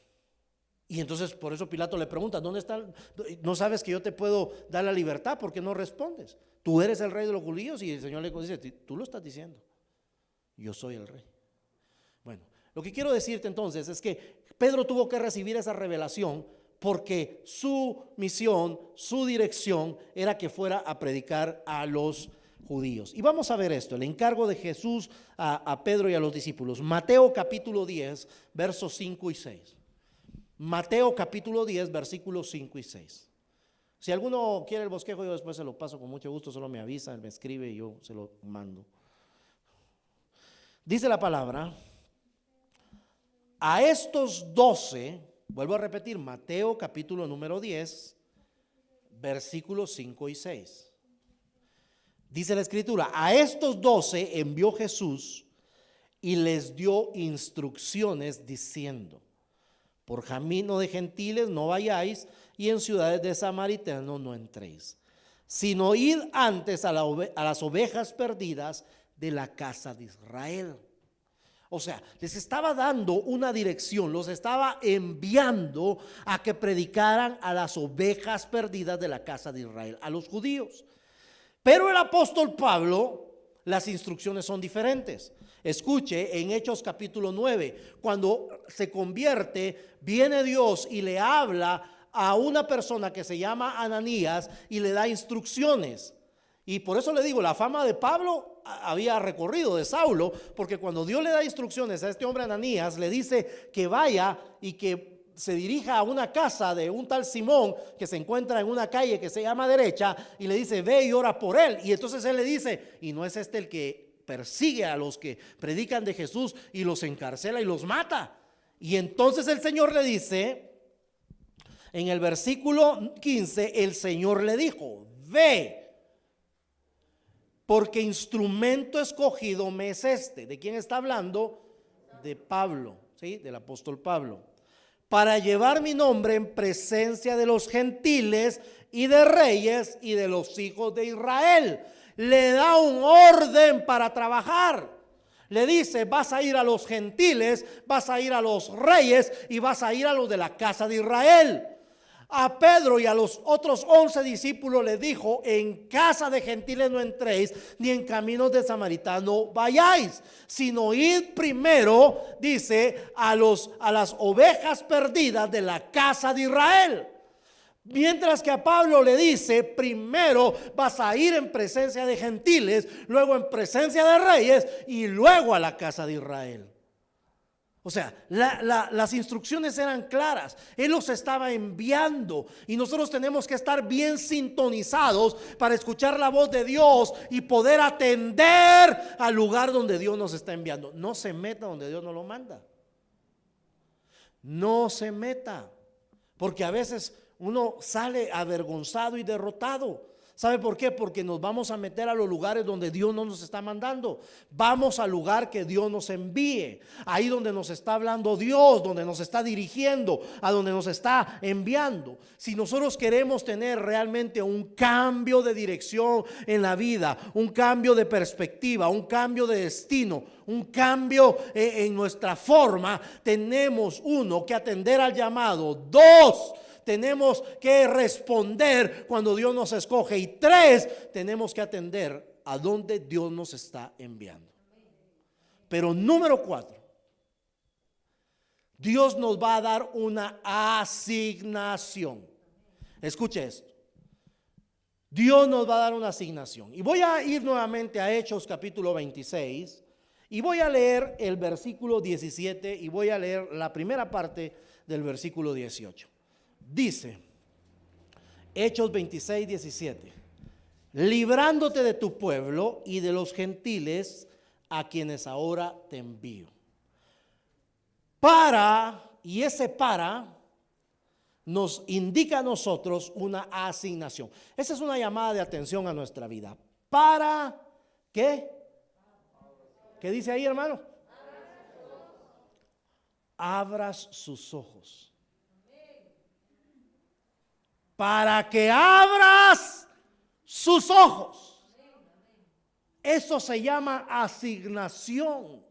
Y entonces por eso Pilato le pregunta: ¿dónde están? ¿No sabes que yo te puedo dar la libertad? ¿Por qué no respondes? Tú eres el rey de los judíos. Y el Señor le dice: tú lo estás diciendo, yo soy el rey. Bueno, lo que quiero decirte entonces es que Pedro tuvo que recibir esa revelación porque su misión, su dirección era que fuera a predicar a los judíos. Y vamos a ver esto, el encargo de Jesús a Pedro y a los discípulos. Mateo capítulo 10, versos 5 y 6. Mateo capítulo 10, versículos 5 y 6. Si alguno quiere el bosquejo, yo después se lo paso con mucho gusto, solo me avisa, me escribe y yo se lo mando. Dice la palabra: a estos 12, vuelvo a repetir, Mateo capítulo número 10, versículos 5 y 6. Dice la escritura: a estos 12 envió Jesús y les dio instrucciones diciendo: por camino de gentiles no vayáis, y en ciudades de samaritanos no entréis, sino id antes a las ovejas perdidas de la casa de Israel. O sea, les estaba dando una dirección, los estaba enviando a que predicaran a las ovejas perdidas de la casa de Israel, a los judíos. Pero el apóstol Pablo, las instrucciones son diferentes. Escuche, en Hechos capítulo 9, cuando se convierte, viene Dios y le habla a una persona que se llama Ananías y le da instrucciones. Y por eso le digo, la fama de Pablo había recorrido de Saulo, porque cuando Dios le da instrucciones a este hombre Ananías, le dice que vaya y que se dirija a una casa de un tal Simón que se encuentra en una calle que se llama Derecha, y le dice: ve y ora por él. Y entonces él le dice: ¿y no es este el que persigue a los que predican de Jesús y los encarcela y los mata? Y entonces el Señor le dice, en el versículo 15, el Señor le dijo: ve, porque instrumento escogido me es este. ¿De quién está hablando? De Pablo, ¿sí? Del apóstol Pablo. Para llevar mi nombre en presencia de los gentiles y de reyes y de los hijos de Israel. Le da un orden para trabajar. Le dice: vas a ir a los gentiles, vas a ir a los reyes y vas a ir a los de la casa de Israel. A Pedro y a los otros 11 discípulos les dijo: en casa de gentiles no entréis, ni en caminos de samaritanos vayáis, sino id primero, dice, a las ovejas perdidas de la casa de Israel. Mientras que a Pablo le dice: primero vas a ir en presencia de gentiles, luego en presencia de reyes y luego a la casa de Israel. O sea, las instrucciones eran claras. Él los estaba enviando y nosotros tenemos que estar bien sintonizados para escuchar la voz de Dios y poder atender al lugar donde Dios nos está enviando. No se meta donde Dios no lo manda. No se meta, porque a veces uno sale avergonzado y derrotado. ¿Sabe por qué? Porque nos vamos a meter a los lugares donde Dios no nos está mandando. Vamos al lugar que Dios nos envíe. Ahí donde nos está hablando Dios, donde nos está dirigiendo, a donde nos está enviando. Si nosotros queremos tener realmente un cambio de dirección en la vida, un cambio de perspectiva, un cambio de destino, un cambio en nuestra forma, tenemos uno que atender al llamado. Dos, tenemos que responder cuando Dios nos escoge. Y tres, tenemos que atender a donde Dios nos está enviando. Pero número 4, Dios nos va a dar una asignación. Escuche esto. Dios nos va a dar una asignación. Y voy a ir nuevamente a Hechos capítulo 26 y voy a leer el versículo 17 y voy a leer la primera parte del versículo 18. Dice, Hechos 26, 17: librándote de tu pueblo y de los gentiles a quienes ahora te envío. Y ese para nos indica a nosotros una asignación. Esa es una llamada de atención a nuestra vida. ¿Para qué? ¿Qué dice ahí, hermano? Abras sus ojos. Para que abras sus ojos. Eso se llama asignación.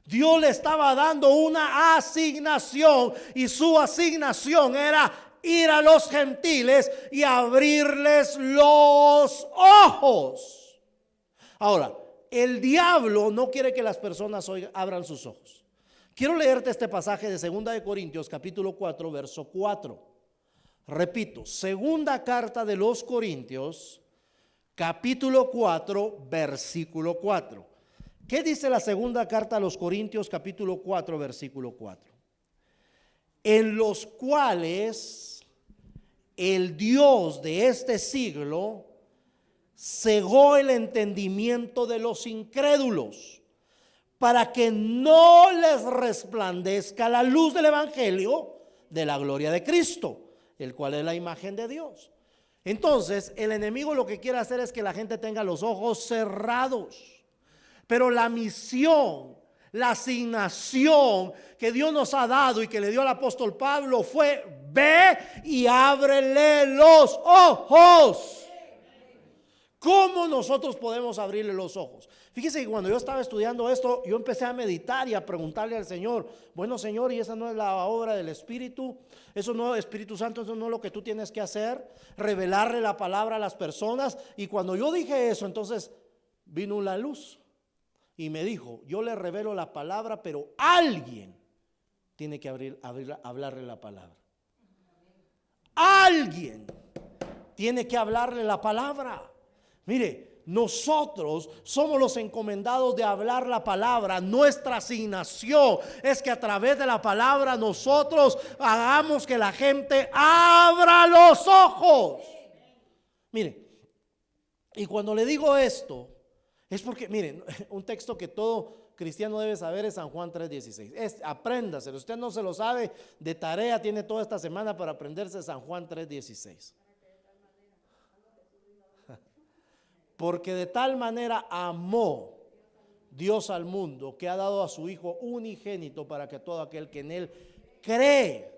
Dios le estaba dando una asignación y su asignación era ir a los gentiles y abrirles los ojos. Ahora, el diablo no quiere que las personas hoy abran sus ojos. Quiero leerte este pasaje de 2 de Corintios capítulo 4 verso 4. Repito, segunda carta de los Corintios, capítulo 4, versículo 4. ¿Qué dice la segunda carta a los Corintios, capítulo 4, versículo 4? En los cuales el Dios de este siglo cegó el entendimiento de los incrédulos, para que no les resplandezca la luz del evangelio de la gloria de Cristo, el cual es la imagen de Dios. Entonces, el enemigo lo que quiere hacer es que la gente tenga los ojos cerrados. Pero la misión, la asignación que Dios nos ha dado y que le dio al apóstol Pablo fue: ve y ábrele los ojos. ¿Cómo nosotros podemos abrirle los ojos? Fíjese que cuando yo estaba estudiando esto, yo empecé a meditar y a preguntarle al Señor: bueno, Señor, ¿y esa no es la obra del Espíritu? Eso no, Espíritu Santo, eso no es lo que tú tienes que hacer, revelarle la palabra a las personas. Y cuando yo dije eso, entonces vino la luz y me dijo: yo le revelo la palabra, pero alguien tiene que hablarle la palabra. Alguien tiene que hablarle la palabra. Mire, nosotros somos los encomendados de hablar la palabra. Nuestra asignación es que a través de la palabra nosotros hagamos que la gente abra los ojos. Mire, y cuando le digo esto, es porque, miren, un texto que todo cristiano debe saber es San Juan 3:16. Apréndaselo. Usted no se lo sabe, de tarea tiene toda esta semana para aprenderse San Juan 3:16. Porque de tal manera amó Dios al mundo, que ha dado a su Hijo unigénito, para que todo aquel que en él cree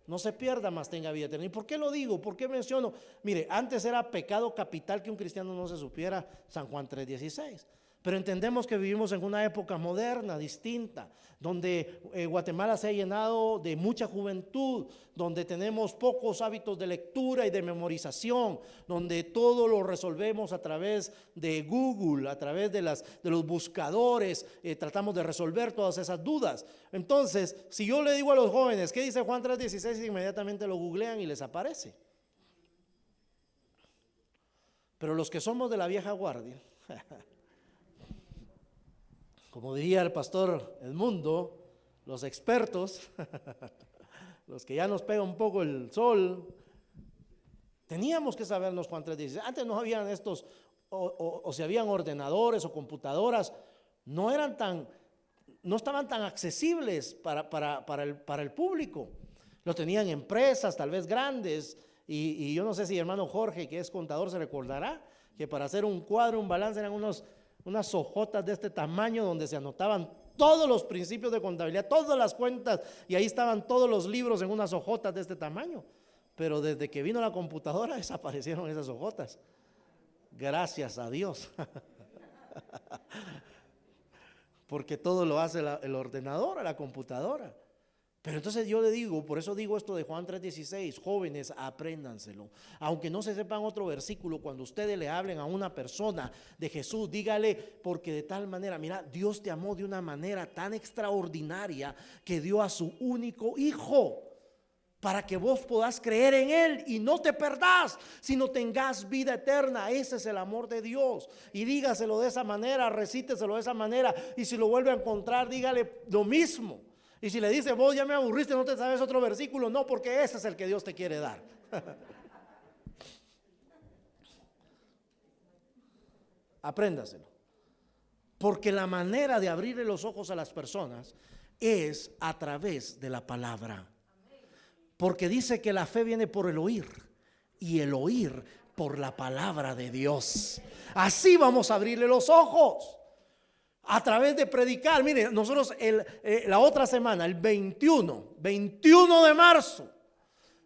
no se pierda, mas tenga vida eterna. ¿Y por qué lo digo? ¿Por qué menciono? Mire, antes era pecado capital que un cristiano no se supiera San Juan 3:16. Pero entendemos que vivimos en una época moderna, distinta, donde Guatemala se ha llenado de mucha juventud, donde tenemos pocos hábitos de lectura y de memorización, donde todo lo resolvemos a través de Google, a través de los buscadores, tratamos de resolver todas esas dudas. Entonces, si yo le digo a los jóvenes, ¿qué dice Juan 3:16? Inmediatamente lo googlean y les aparece. Pero los que somos de la vieja guardia, como diría el pastor Edmundo, los expertos, los que ya nos pega un poco el sol, teníamos que sabernos Juan 3:16. Antes no habían estos, o si habían ordenadores o computadoras, no estaban tan accesibles para el público. Lo tenían empresas tal vez grandes, Y yo no sé si el hermano Jorge, que es contador, se recordará que para hacer un cuadro, un balance, eran unas hojotas de este tamaño donde se anotaban todos los principios de contabilidad, todas las cuentas, y ahí estaban todos los libros en unas hojotas de este tamaño. Pero desde que vino la computadora desaparecieron esas hojotas. Gracias a Dios. Porque todo lo hace el ordenador, la computadora. Pero entonces yo le digo, por eso digo esto de Juan 3:16, jóvenes, apréndanselo. Aunque no se sepan otro versículo, cuando ustedes le hablen a una persona de Jesús, dígale, porque de tal manera, mira, Dios te amó de una manera tan extraordinaria que dio a su único hijo, para que vos podás creer en Él y no te perdás, sino tengas vida eterna. Ese es el amor de Dios. Y dígaselo de esa manera, recíteselo de esa manera. Y si lo vuelve a encontrar, dígale lo mismo. Y si le dice, vos ya me aburriste, no te sabes otro versículo, no, porque ese es el que Dios te quiere dar. Apréndaselo. Porque la manera de abrirle los ojos a las personas es a través de la palabra. Porque dice que la fe viene por el oír y el oír por la palabra de Dios. Así vamos a abrirle los ojos, a través de predicar. Mire, nosotros la otra semana, el 21 de marzo,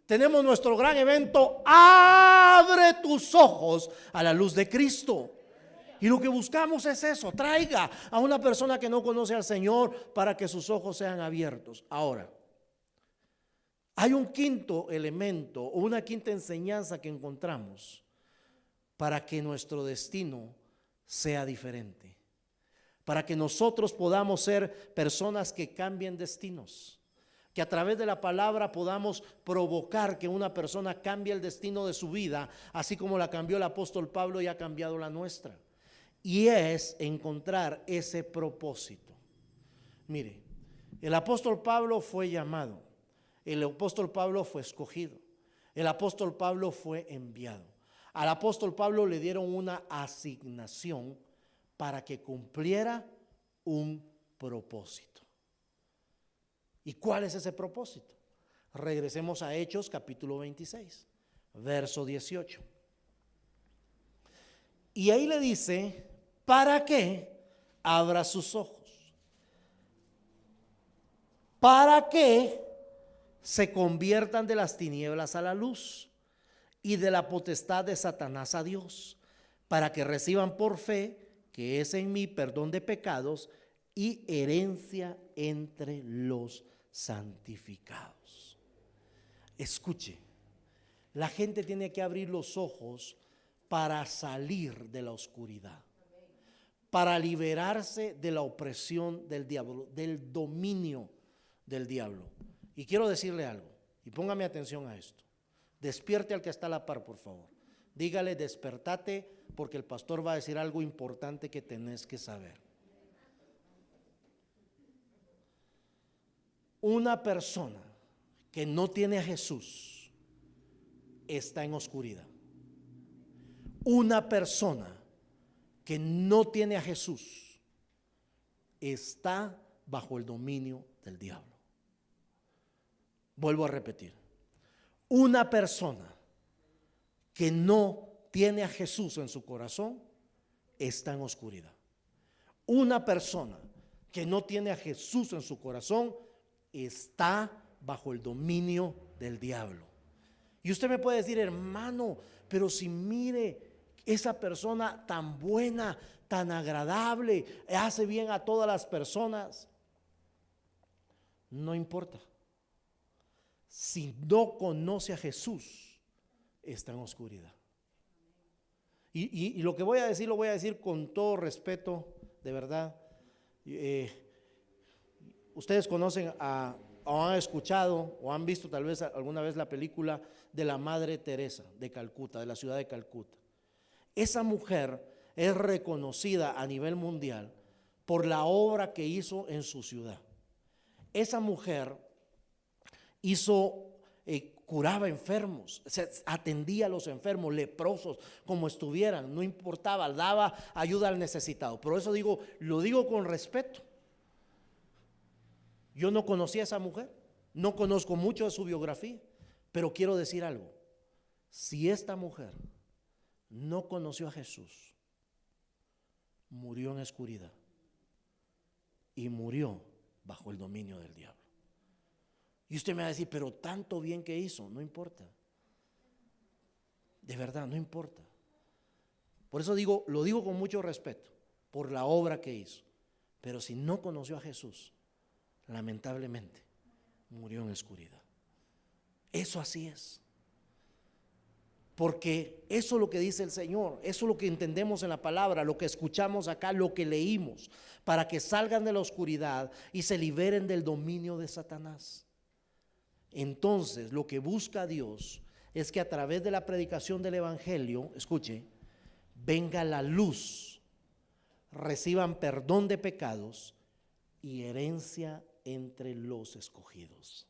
tenemos nuestro gran evento, Abre tus ojos a la luz de Cristo. Y lo que buscamos es eso, traiga a una persona que no conoce al Señor para que sus ojos sean abiertos. Ahora, hay un quinto elemento o una quinta enseñanza que encontramos para que nuestro destino sea diferente, para que nosotros podamos ser personas que cambien destinos, que a través de la palabra podamos provocar que una persona cambie el destino de su vida, así como la cambió el apóstol Pablo y ha cambiado la nuestra. Y es encontrar ese propósito. Mire, el apóstol Pablo fue llamado. El apóstol Pablo fue escogido. El apóstol Pablo fue enviado. Al apóstol Pablo le dieron una asignación para que cumpliera un propósito. ¿Y cuál es ese propósito? Regresemos a Hechos capítulo 26, verso 18. Y ahí le dice, para que abra sus ojos, para que se conviertan de las tinieblas a la luz y de la potestad de Satanás a Dios, para que reciban por fe, que es en mí, perdón de pecados y herencia entre los santificados. Escuche, la gente tiene que abrir los ojos para salir de la oscuridad, para liberarse de la opresión del diablo, del dominio del diablo. Y quiero decirle algo, y póngame atención a esto. Despierte al que está a la par, por favor. Dígale, despertate, porque el pastor va a decir algo importante que tenés que saber. Una persona que no tiene a Jesús está en oscuridad. Una persona que no tiene a Jesús está bajo el dominio del diablo. Vuelvo a repetir, una persona que no tiene a Jesús en su corazón está en oscuridad. Una persona que no tiene a Jesús en su corazón está bajo el dominio del diablo. Y usted me puede decir, hermano, pero si mire, esa persona tan buena, tan agradable, hace bien a todas las personas, no importa. Si no conoce a Jesús, está en oscuridad. Y lo que voy a decir, lo voy a decir con todo respeto, de verdad. Ustedes conocen o han escuchado o han visto tal vez alguna vez la película de la Madre Teresa de Calcuta, de la ciudad de Calcuta. Esa mujer es reconocida a nivel mundial por la obra que hizo en su ciudad. Esa mujer curaba enfermos, atendía a los enfermos, leprosos, como estuvieran, no importaba, daba ayuda al necesitado. Por eso lo digo con respeto. Yo no conocí a esa mujer, no conozco mucho de su biografía, pero quiero decir algo. Si esta mujer no conoció a Jesús, murió en oscuridad y murió bajo el dominio del diablo. Y usted me va a decir, pero tanto bien que hizo, no importa. De verdad, no importa. Por eso digo, lo digo con mucho respeto, por la obra que hizo. Pero si no conoció a Jesús, lamentablemente, murió en oscuridad. Eso así es. Porque eso es lo que dice el Señor, eso es lo que entendemos en la palabra, lo que escuchamos acá, lo que leímos, para que salgan de la oscuridad y se liberen del dominio de Satanás. Entonces, lo que busca Dios es que a través de la predicación del Evangelio, escuche, venga la luz, reciban perdón de pecados y herencia entre los escogidos.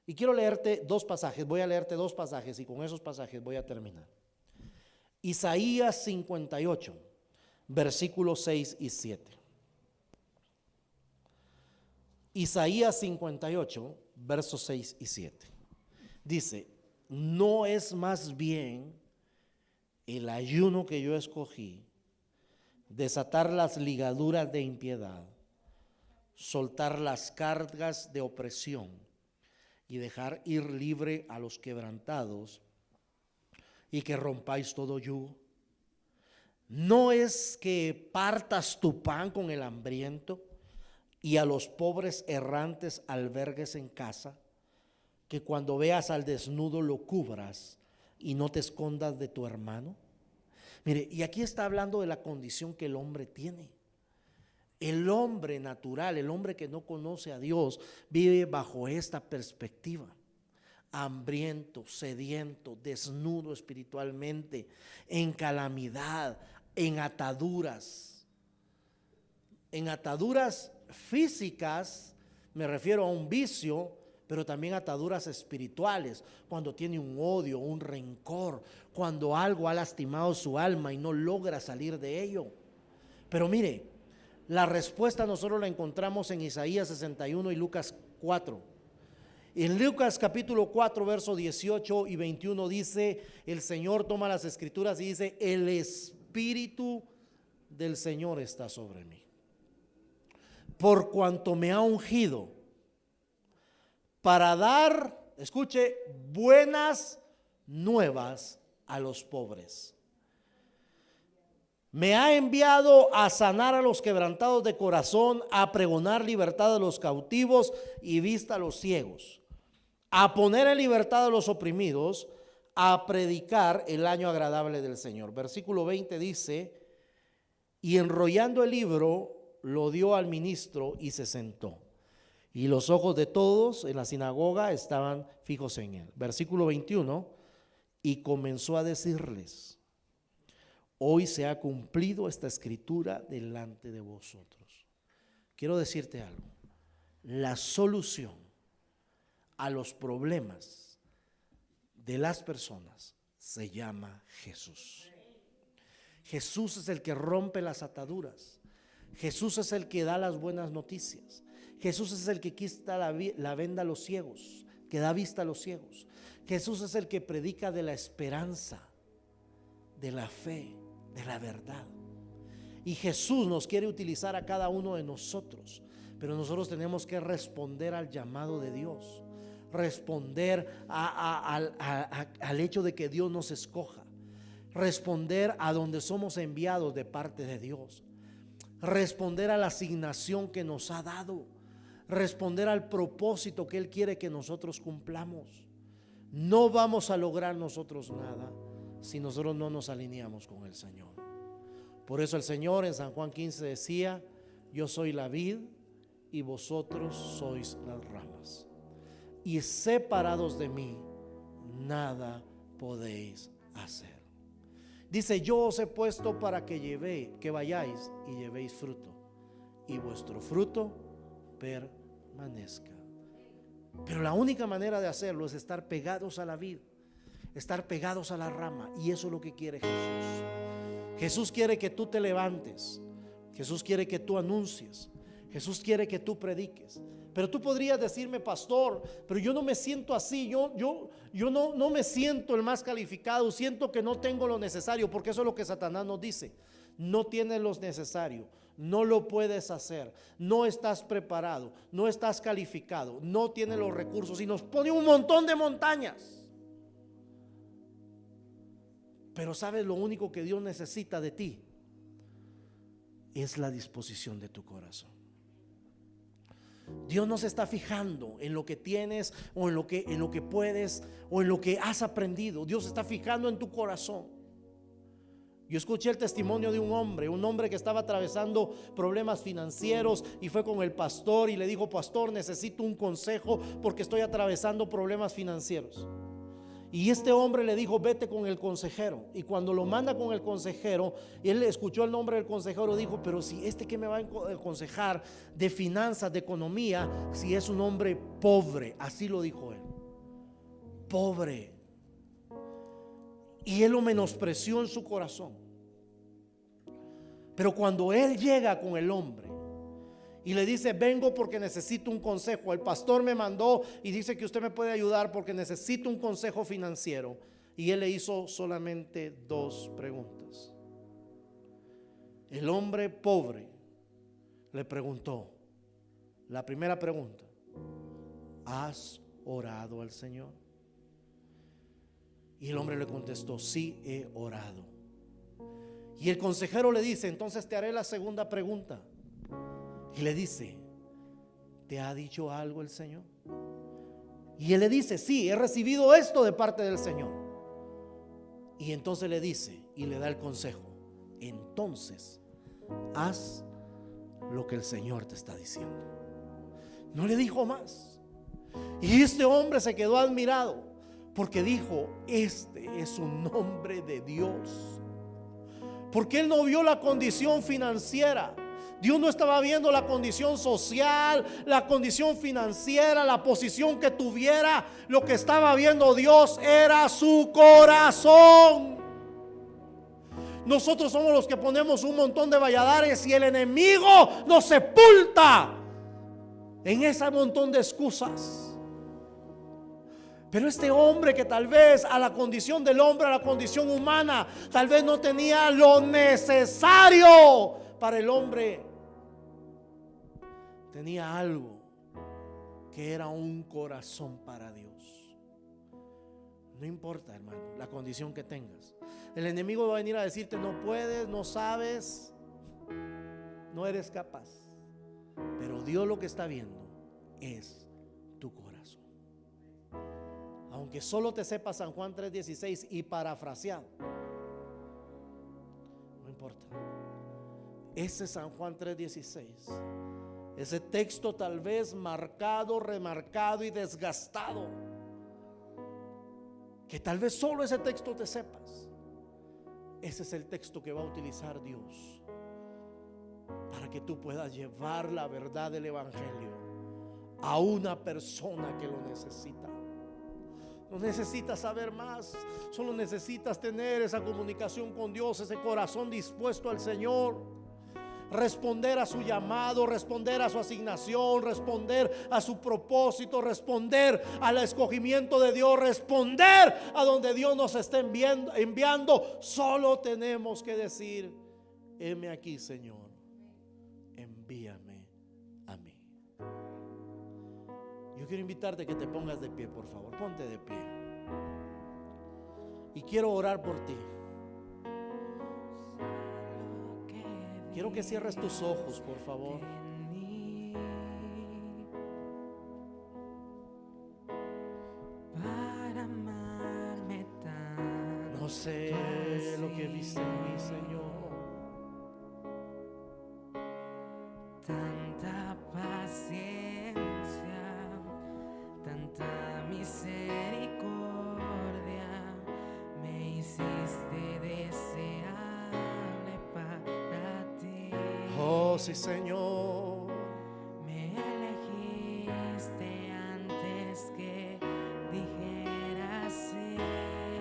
Y quiero leerte dos pasajes, voy a leerte dos pasajes y con esos pasajes voy a terminar. Isaías 58, versículos 6 y 7. Isaías 58, versos 6 y 7. Dice, ¿no es más bien el ayuno que yo escogí, desatar las ligaduras de impiedad, soltar las cargas de opresión y dejar ir libre a los quebrantados y que rompáis todo yugo? ¿No es que partas tu pan con el hambriento y a los pobres errantes albergues en casa? Que cuando veas al desnudo lo cubras y no te escondas de tu hermano. Mire, y aquí está hablando de la condición que el hombre tiene. El hombre natural, el hombre que no conoce a Dios, vive bajo esta perspectiva: hambriento, sediento, desnudo espiritualmente, en calamidad, en ataduras físicas, me refiero a un vicio, pero también ataduras espirituales, cuando tiene un odio, un rencor, cuando algo ha lastimado su alma y no logra salir de ello. Pero mire, la respuesta nosotros la encontramos en Isaías 61 y Lucas 4. En Lucas capítulo 4, verso 18 y 21 dice, el Señor toma las escrituras y dice, el Espíritu del Señor está sobre mí, por cuanto me ha ungido para dar, escuche, buenas nuevas a los pobres. Me ha enviado a sanar a los quebrantados de corazón, a pregonar libertad a los cautivos y vista a los ciegos, a poner en libertad a los oprimidos, a predicar el año agradable del Señor. Versículo 20 dice, y enrollando el libro, lo dio al ministro y se sentó. Y los ojos de todos en la sinagoga estaban fijos en él. Versículo 21, y comenzó a decirles, hoy se ha cumplido esta escritura delante de vosotros. Quiero decirte algo, la solución a los problemas de las personas se llama Jesús. Jesús es el que rompe las ataduras. Jesús es el que da las buenas noticias. Jesús es el que quita la venda a los ciegos, que da vista a los ciegos. Jesús es el que predica de la esperanza, de la fe, de la verdad. Y Jesús nos quiere utilizar a cada uno de nosotros, pero nosotros tenemos que responder al llamado de Dios, responder al hecho de que Dios nos escoja, responder a donde somos enviados de parte de Dios, responder a la asignación que nos ha dado, responder al propósito que Él quiere que nosotros cumplamos. No vamos a lograr nosotros nada si nosotros no nos alineamos con el Señor. Por eso el Señor en San Juan 15 decía, yo soy la vid y vosotros sois las ramas, y separados de mí nada podéis hacer. Dice, yo os he puesto para que vayáis y llevéis fruto, y vuestro fruto permanezca. Pero la única manera de hacerlo es estar pegados a la vid, estar pegados a la rama, y eso es lo que quiere Jesús. Jesús quiere que tú te levantes, Jesús quiere que tú anuncies, Jesús quiere que tú prediques, Pero tú podrías decirme, pastor, pero yo no me siento así, yo no me siento el más calificado, siento que no tengo lo necesario, porque eso es lo que Satanás nos dice. No tienes lo necesario, no lo puedes hacer, no estás preparado, no estás calificado, no tienes los recursos y nos pone un montón de montañas. Pero sabes, lo único que Dios necesita de ti es la disposición de tu corazón. Dios no se está fijando en lo que tienes o en lo que puedes o en lo que has aprendido. Dios se está fijando en tu corazón. Yo escuché el testimonio de un hombre que estaba atravesando problemas financieros y fue con el pastor y le dijo: pastor, necesito un consejo porque estoy atravesando problemas financieros. Y este hombre le dijo: vete con el consejero. Y cuando lo manda con el consejero, él escuchó el nombre del consejero, dijo: pero si este que me va a aconsejar de finanzas, de economía, si es un hombre pobre. Así lo dijo él, pobre. Y él lo menospreció en su corazón. Pero cuando él llega con el hombre y le dice: vengo porque necesito un consejo, el pastor me mandó y dice que usted me puede ayudar porque necesito un consejo financiero, y él le hizo solamente 2 preguntas. El hombre pobre le preguntó, la primera pregunta: ¿has orado al Señor? Y el hombre le contestó: sí, he orado. Y el consejero le dice: entonces te haré la segunda pregunta. Y le dice: ¿te ha dicho algo el Señor? Y él le dice: sí, he recibido esto de parte del Señor. Y entonces le dice y le da el consejo: entonces haz lo que el Señor te está diciendo. No le dijo más. Y este hombre se quedó admirado, porque dijo: este es un hombre de Dios. Porque él no vio la condición financiera. Dios no estaba viendo la condición social, la condición financiera, la posición que tuviera. Lo que estaba viendo Dios era su corazón. Nosotros somos los que ponemos un montón de valladares y el enemigo nos sepulta en ese montón de excusas. Pero este hombre, que tal vez a la condición del hombre, a la condición humana, tal vez no tenía lo necesario para el hombre, tenía algo que era un corazón para Dios. No importa, hermano, la condición que tengas. El enemigo va a venir a decirte: no puedes, no sabes, no eres capaz. Pero Dios lo que está viendo es tu corazón. Aunque solo te sepas San Juan 3:16 y parafraseado, no importa. Ese San Juan 3:16, ese texto tal vez marcado, remarcado y desgastado, que tal vez solo ese texto te sepas, ese es el texto que va a utilizar Dios para que tú puedas llevar la verdad del evangelio a una persona que lo necesita. No necesitas saber más, solo necesitas tener esa comunicación con Dios, ese corazón dispuesto al Señor, responder a su llamado, responder a su asignación, responder a su propósito, responder al escogimiento de Dios, responder a donde Dios nos está enviando. Solo tenemos que decir: heme aquí, Señor, envíame a mí. Yo quiero invitarte a que te pongas de pie, por favor. Ponte de pie. Y quiero orar por ti. Quiero que cierres tus ojos, por favor. No sé lo que viste en mí, Señor. Tanta paciencia, tanta misericordia, me hiciste deseable para ti. Oh, sí, Señor. Me elegiste antes que dijera sí.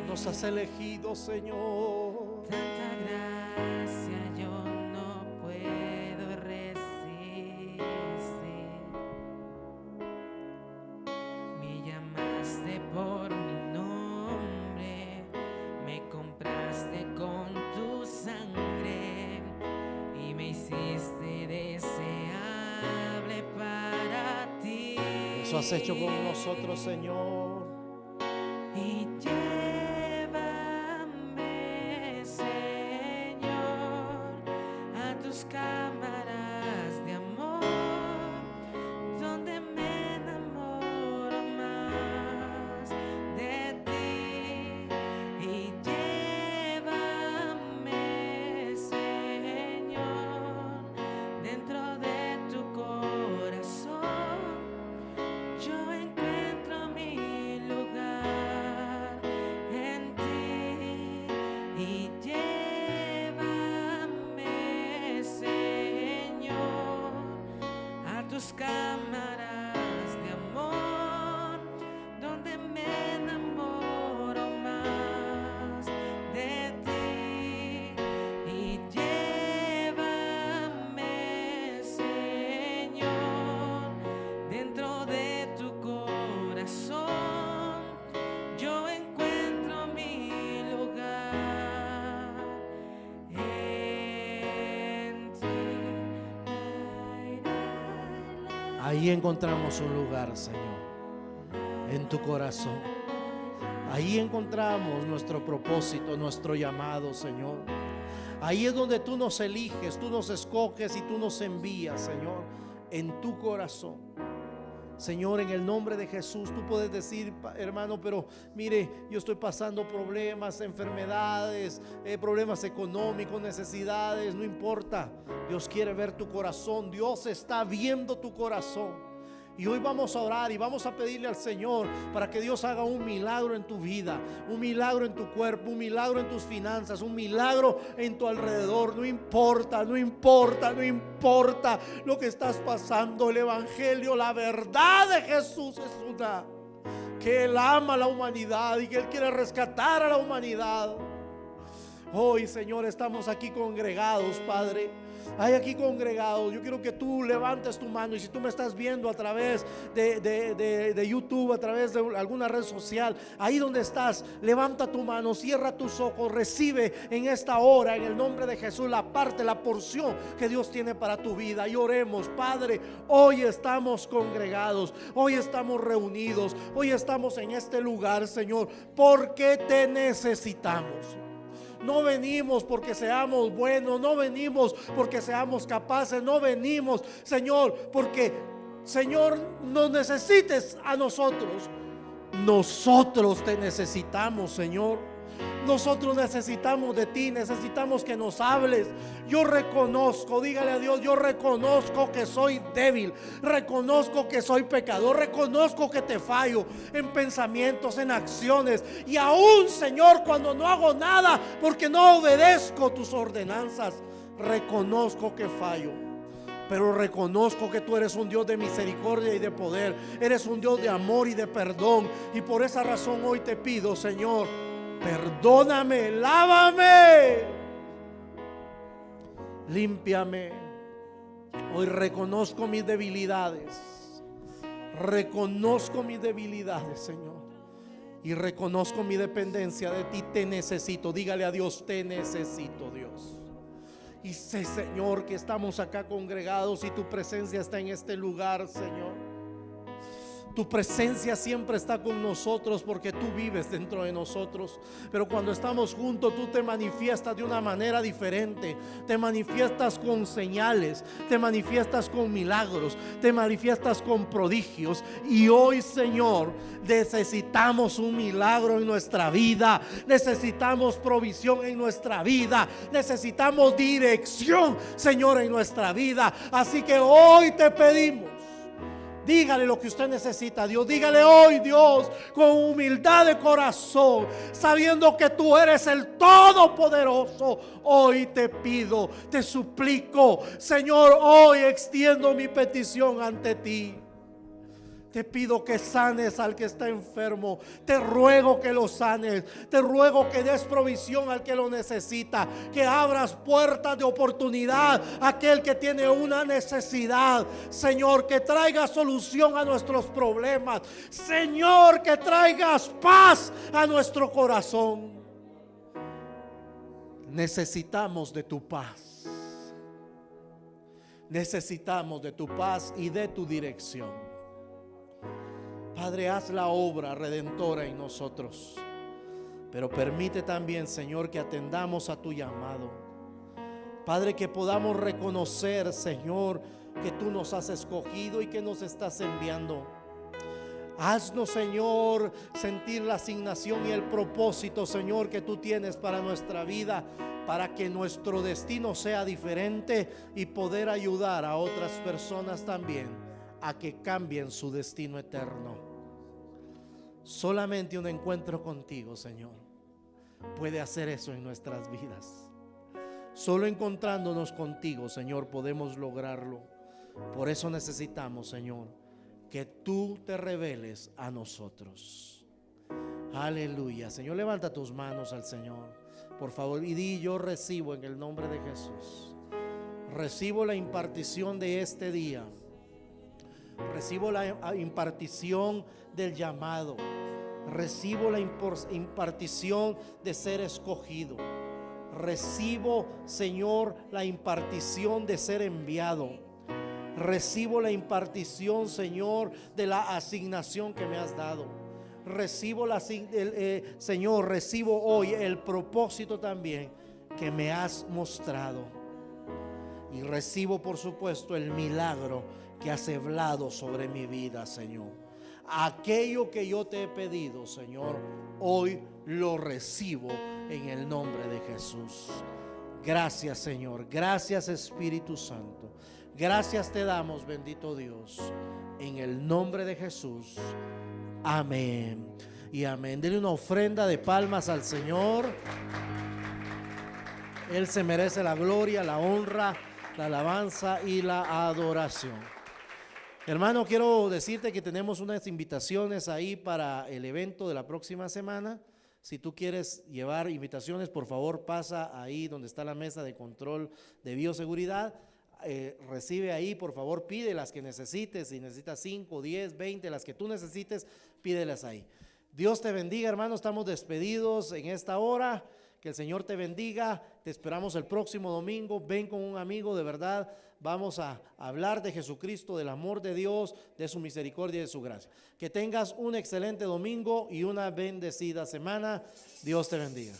Nos has elegido, Señor. Tanta gracia yo no puedo resistir. Eso has hecho con nosotros, Señor. Y llévame, Señor, a tus cámaras de amor, donde me enamoro más de ti. Y llévame, Señor, dentro de tu corazón. Yo encuentro mi lugar en ti. Y llévame, Señor, a tus cámaras de amor, donde me enamoro más de ti. Y llévame, Señor, dentro de tu corazón. Yo encuentro mi lugar en ti. Ahí encontramos un lugar, Señor, en tu corazón. Ahí encontramos nuestro propósito, nuestro llamado, Señor. Ahí es donde tú nos eliges, tú nos escoges y tú nos envías, Señor, en tu corazón. Señor, en el nombre de Jesús, tú puedes decir, hermano, pero mire, yo estoy pasando problemas, enfermedades, problemas económicos, necesidades, no importa. Dios quiere ver tu corazón, Dios está viendo tu corazón. Y hoy vamos a orar y vamos a pedirle al Señor para que Dios haga un milagro en tu vida, un milagro en tu cuerpo, un milagro en tus finanzas, un milagro en tu alrededor. No importa, no importa, no importa lo que estás pasando. El evangelio, la verdad de Jesús es una: que Él ama a la humanidad y que Él quiere rescatar a la humanidad. Hoy, Señor, estamos aquí congregados, Padre. Hay aquí congregados. Yo quiero que tú levantes tu mano. Y si tú me estás viendo a través de YouTube, a través de alguna red social, ahí donde estás, levanta tu mano, cierra tus ojos, recibe en esta hora, en el nombre de Jesús, la parte, la porción que Dios tiene para tu vida. Y oremos. Padre, hoy estamos congregados, hoy estamos reunidos, hoy estamos en este lugar, Señor, porque te necesitamos. No venimos porque seamos buenos, no venimos porque seamos capaces, no venimos, Señor, porque, Señor, nos necesites a nosotros. Nosotros te necesitamos, Señor. Nosotros necesitamos de ti, necesitamos que nos hables. Yo reconozco, dígale a Dios, yo reconozco que soy débil, reconozco que soy pecador, reconozco que te fallo en pensamientos, en acciones, y aún, Señor, cuando no hago nada porque no obedezco tus ordenanzas, reconozco que fallo. Pero reconozco que tú eres un Dios de misericordia y de poder, eres un Dios de amor y de perdón, y por esa razón hoy te pido, Señor, perdóname, lávame, límpiame. Hoy reconozco mis debilidades, Señor, y reconozco mi dependencia de ti. Te necesito. Dígale a Dios, te necesito, Dios. Y sé, Señor, que estamos acá congregados y tu presencia está en este lugar, Señor. Tu presencia siempre está con nosotros porque tú vives dentro de nosotros. Pero cuando estamos juntos, tú te manifiestas de una manera diferente. Te manifiestas con señales, te manifiestas con milagros, te manifiestas con prodigios. Y hoy, Señor, necesitamos un milagro en nuestra vida. Necesitamos provisión en nuestra vida. Necesitamos dirección, Señor, en nuestra vida. Así que hoy te pedimos, dígale lo que usted necesita a Dios. Dígale hoy, Dios, con humildad de corazón, sabiendo que tú eres el Todopoderoso. Hoy te pido, te suplico, Señor, hoy extiendo mi petición ante ti. Te pido que sanes al que está enfermo. Te ruego que lo sanes. Te ruego que des provisión al que lo necesita. Que abras puertas de oportunidad a aquel que tiene una necesidad. Señor, que traigas solución a nuestros problemas. Señor, que traigas paz a nuestro corazón. Necesitamos de tu paz. Necesitamos de tu paz y de tu dirección. Padre, haz la obra redentora en nosotros. Pero permite también, Señor, que atendamos a tu llamado. Padre, que podamos reconocer, Señor, que tú nos has escogido y que nos estás enviando. Haznos, Señor, sentir la asignación y el propósito, Señor, que tú tienes para nuestra vida, para que nuestro destino sea diferente y poder ayudar a otras personas también a que cambien su destino eterno. Solamente un encuentro contigo, Señor, puede hacer eso en nuestras vidas. Solo encontrándonos contigo, Señor, podemos lograrlo. Por eso necesitamos, Señor, que tú te reveles a nosotros. Aleluya. Señor, levanta tus manos al Señor, por favor, y di: yo recibo en el nombre de Jesús. Recibo la impartición de este día. Recibo la impartición del llamado. Recibo la impartición de ser escogido. Recibo, Señor, la impartición de ser enviado. Recibo la impartición, Señor, de la asignación que me has dado. Recibo Señor, recibo hoy el propósito también que me has mostrado. Y recibo, por supuesto, el milagro que has hablado sobre mi vida, Señor. Aquello que yo te he pedido, Señor, hoy lo recibo en el nombre de Jesús. Gracias, Señor. Gracias, Espíritu Santo. Gracias te damos, bendito Dios, en el nombre de Jesús. Amén y amén. Denle una ofrenda de palmas al Señor. Él se merece la gloria, la honra, la alabanza y la adoración. Hermano, quiero decirte que tenemos unas invitaciones ahí para el evento de la próxima semana. Si tú quieres llevar invitaciones, por favor pasa ahí donde está la mesa de control de bioseguridad. Recibe ahí, por favor, pide las que necesites. Si necesitas 5, 10, 20, las que tú necesites, pídelas ahí. Dios te bendiga, hermano. Estamos despedidos en esta hora. Que el Señor te bendiga. Te esperamos el próximo domingo. Ven con un amigo, de verdad. Vamos a hablar de Jesucristo, del amor de Dios, de su misericordia y de su gracia. Que tengas un excelente domingo y una bendecida semana. Dios te bendiga.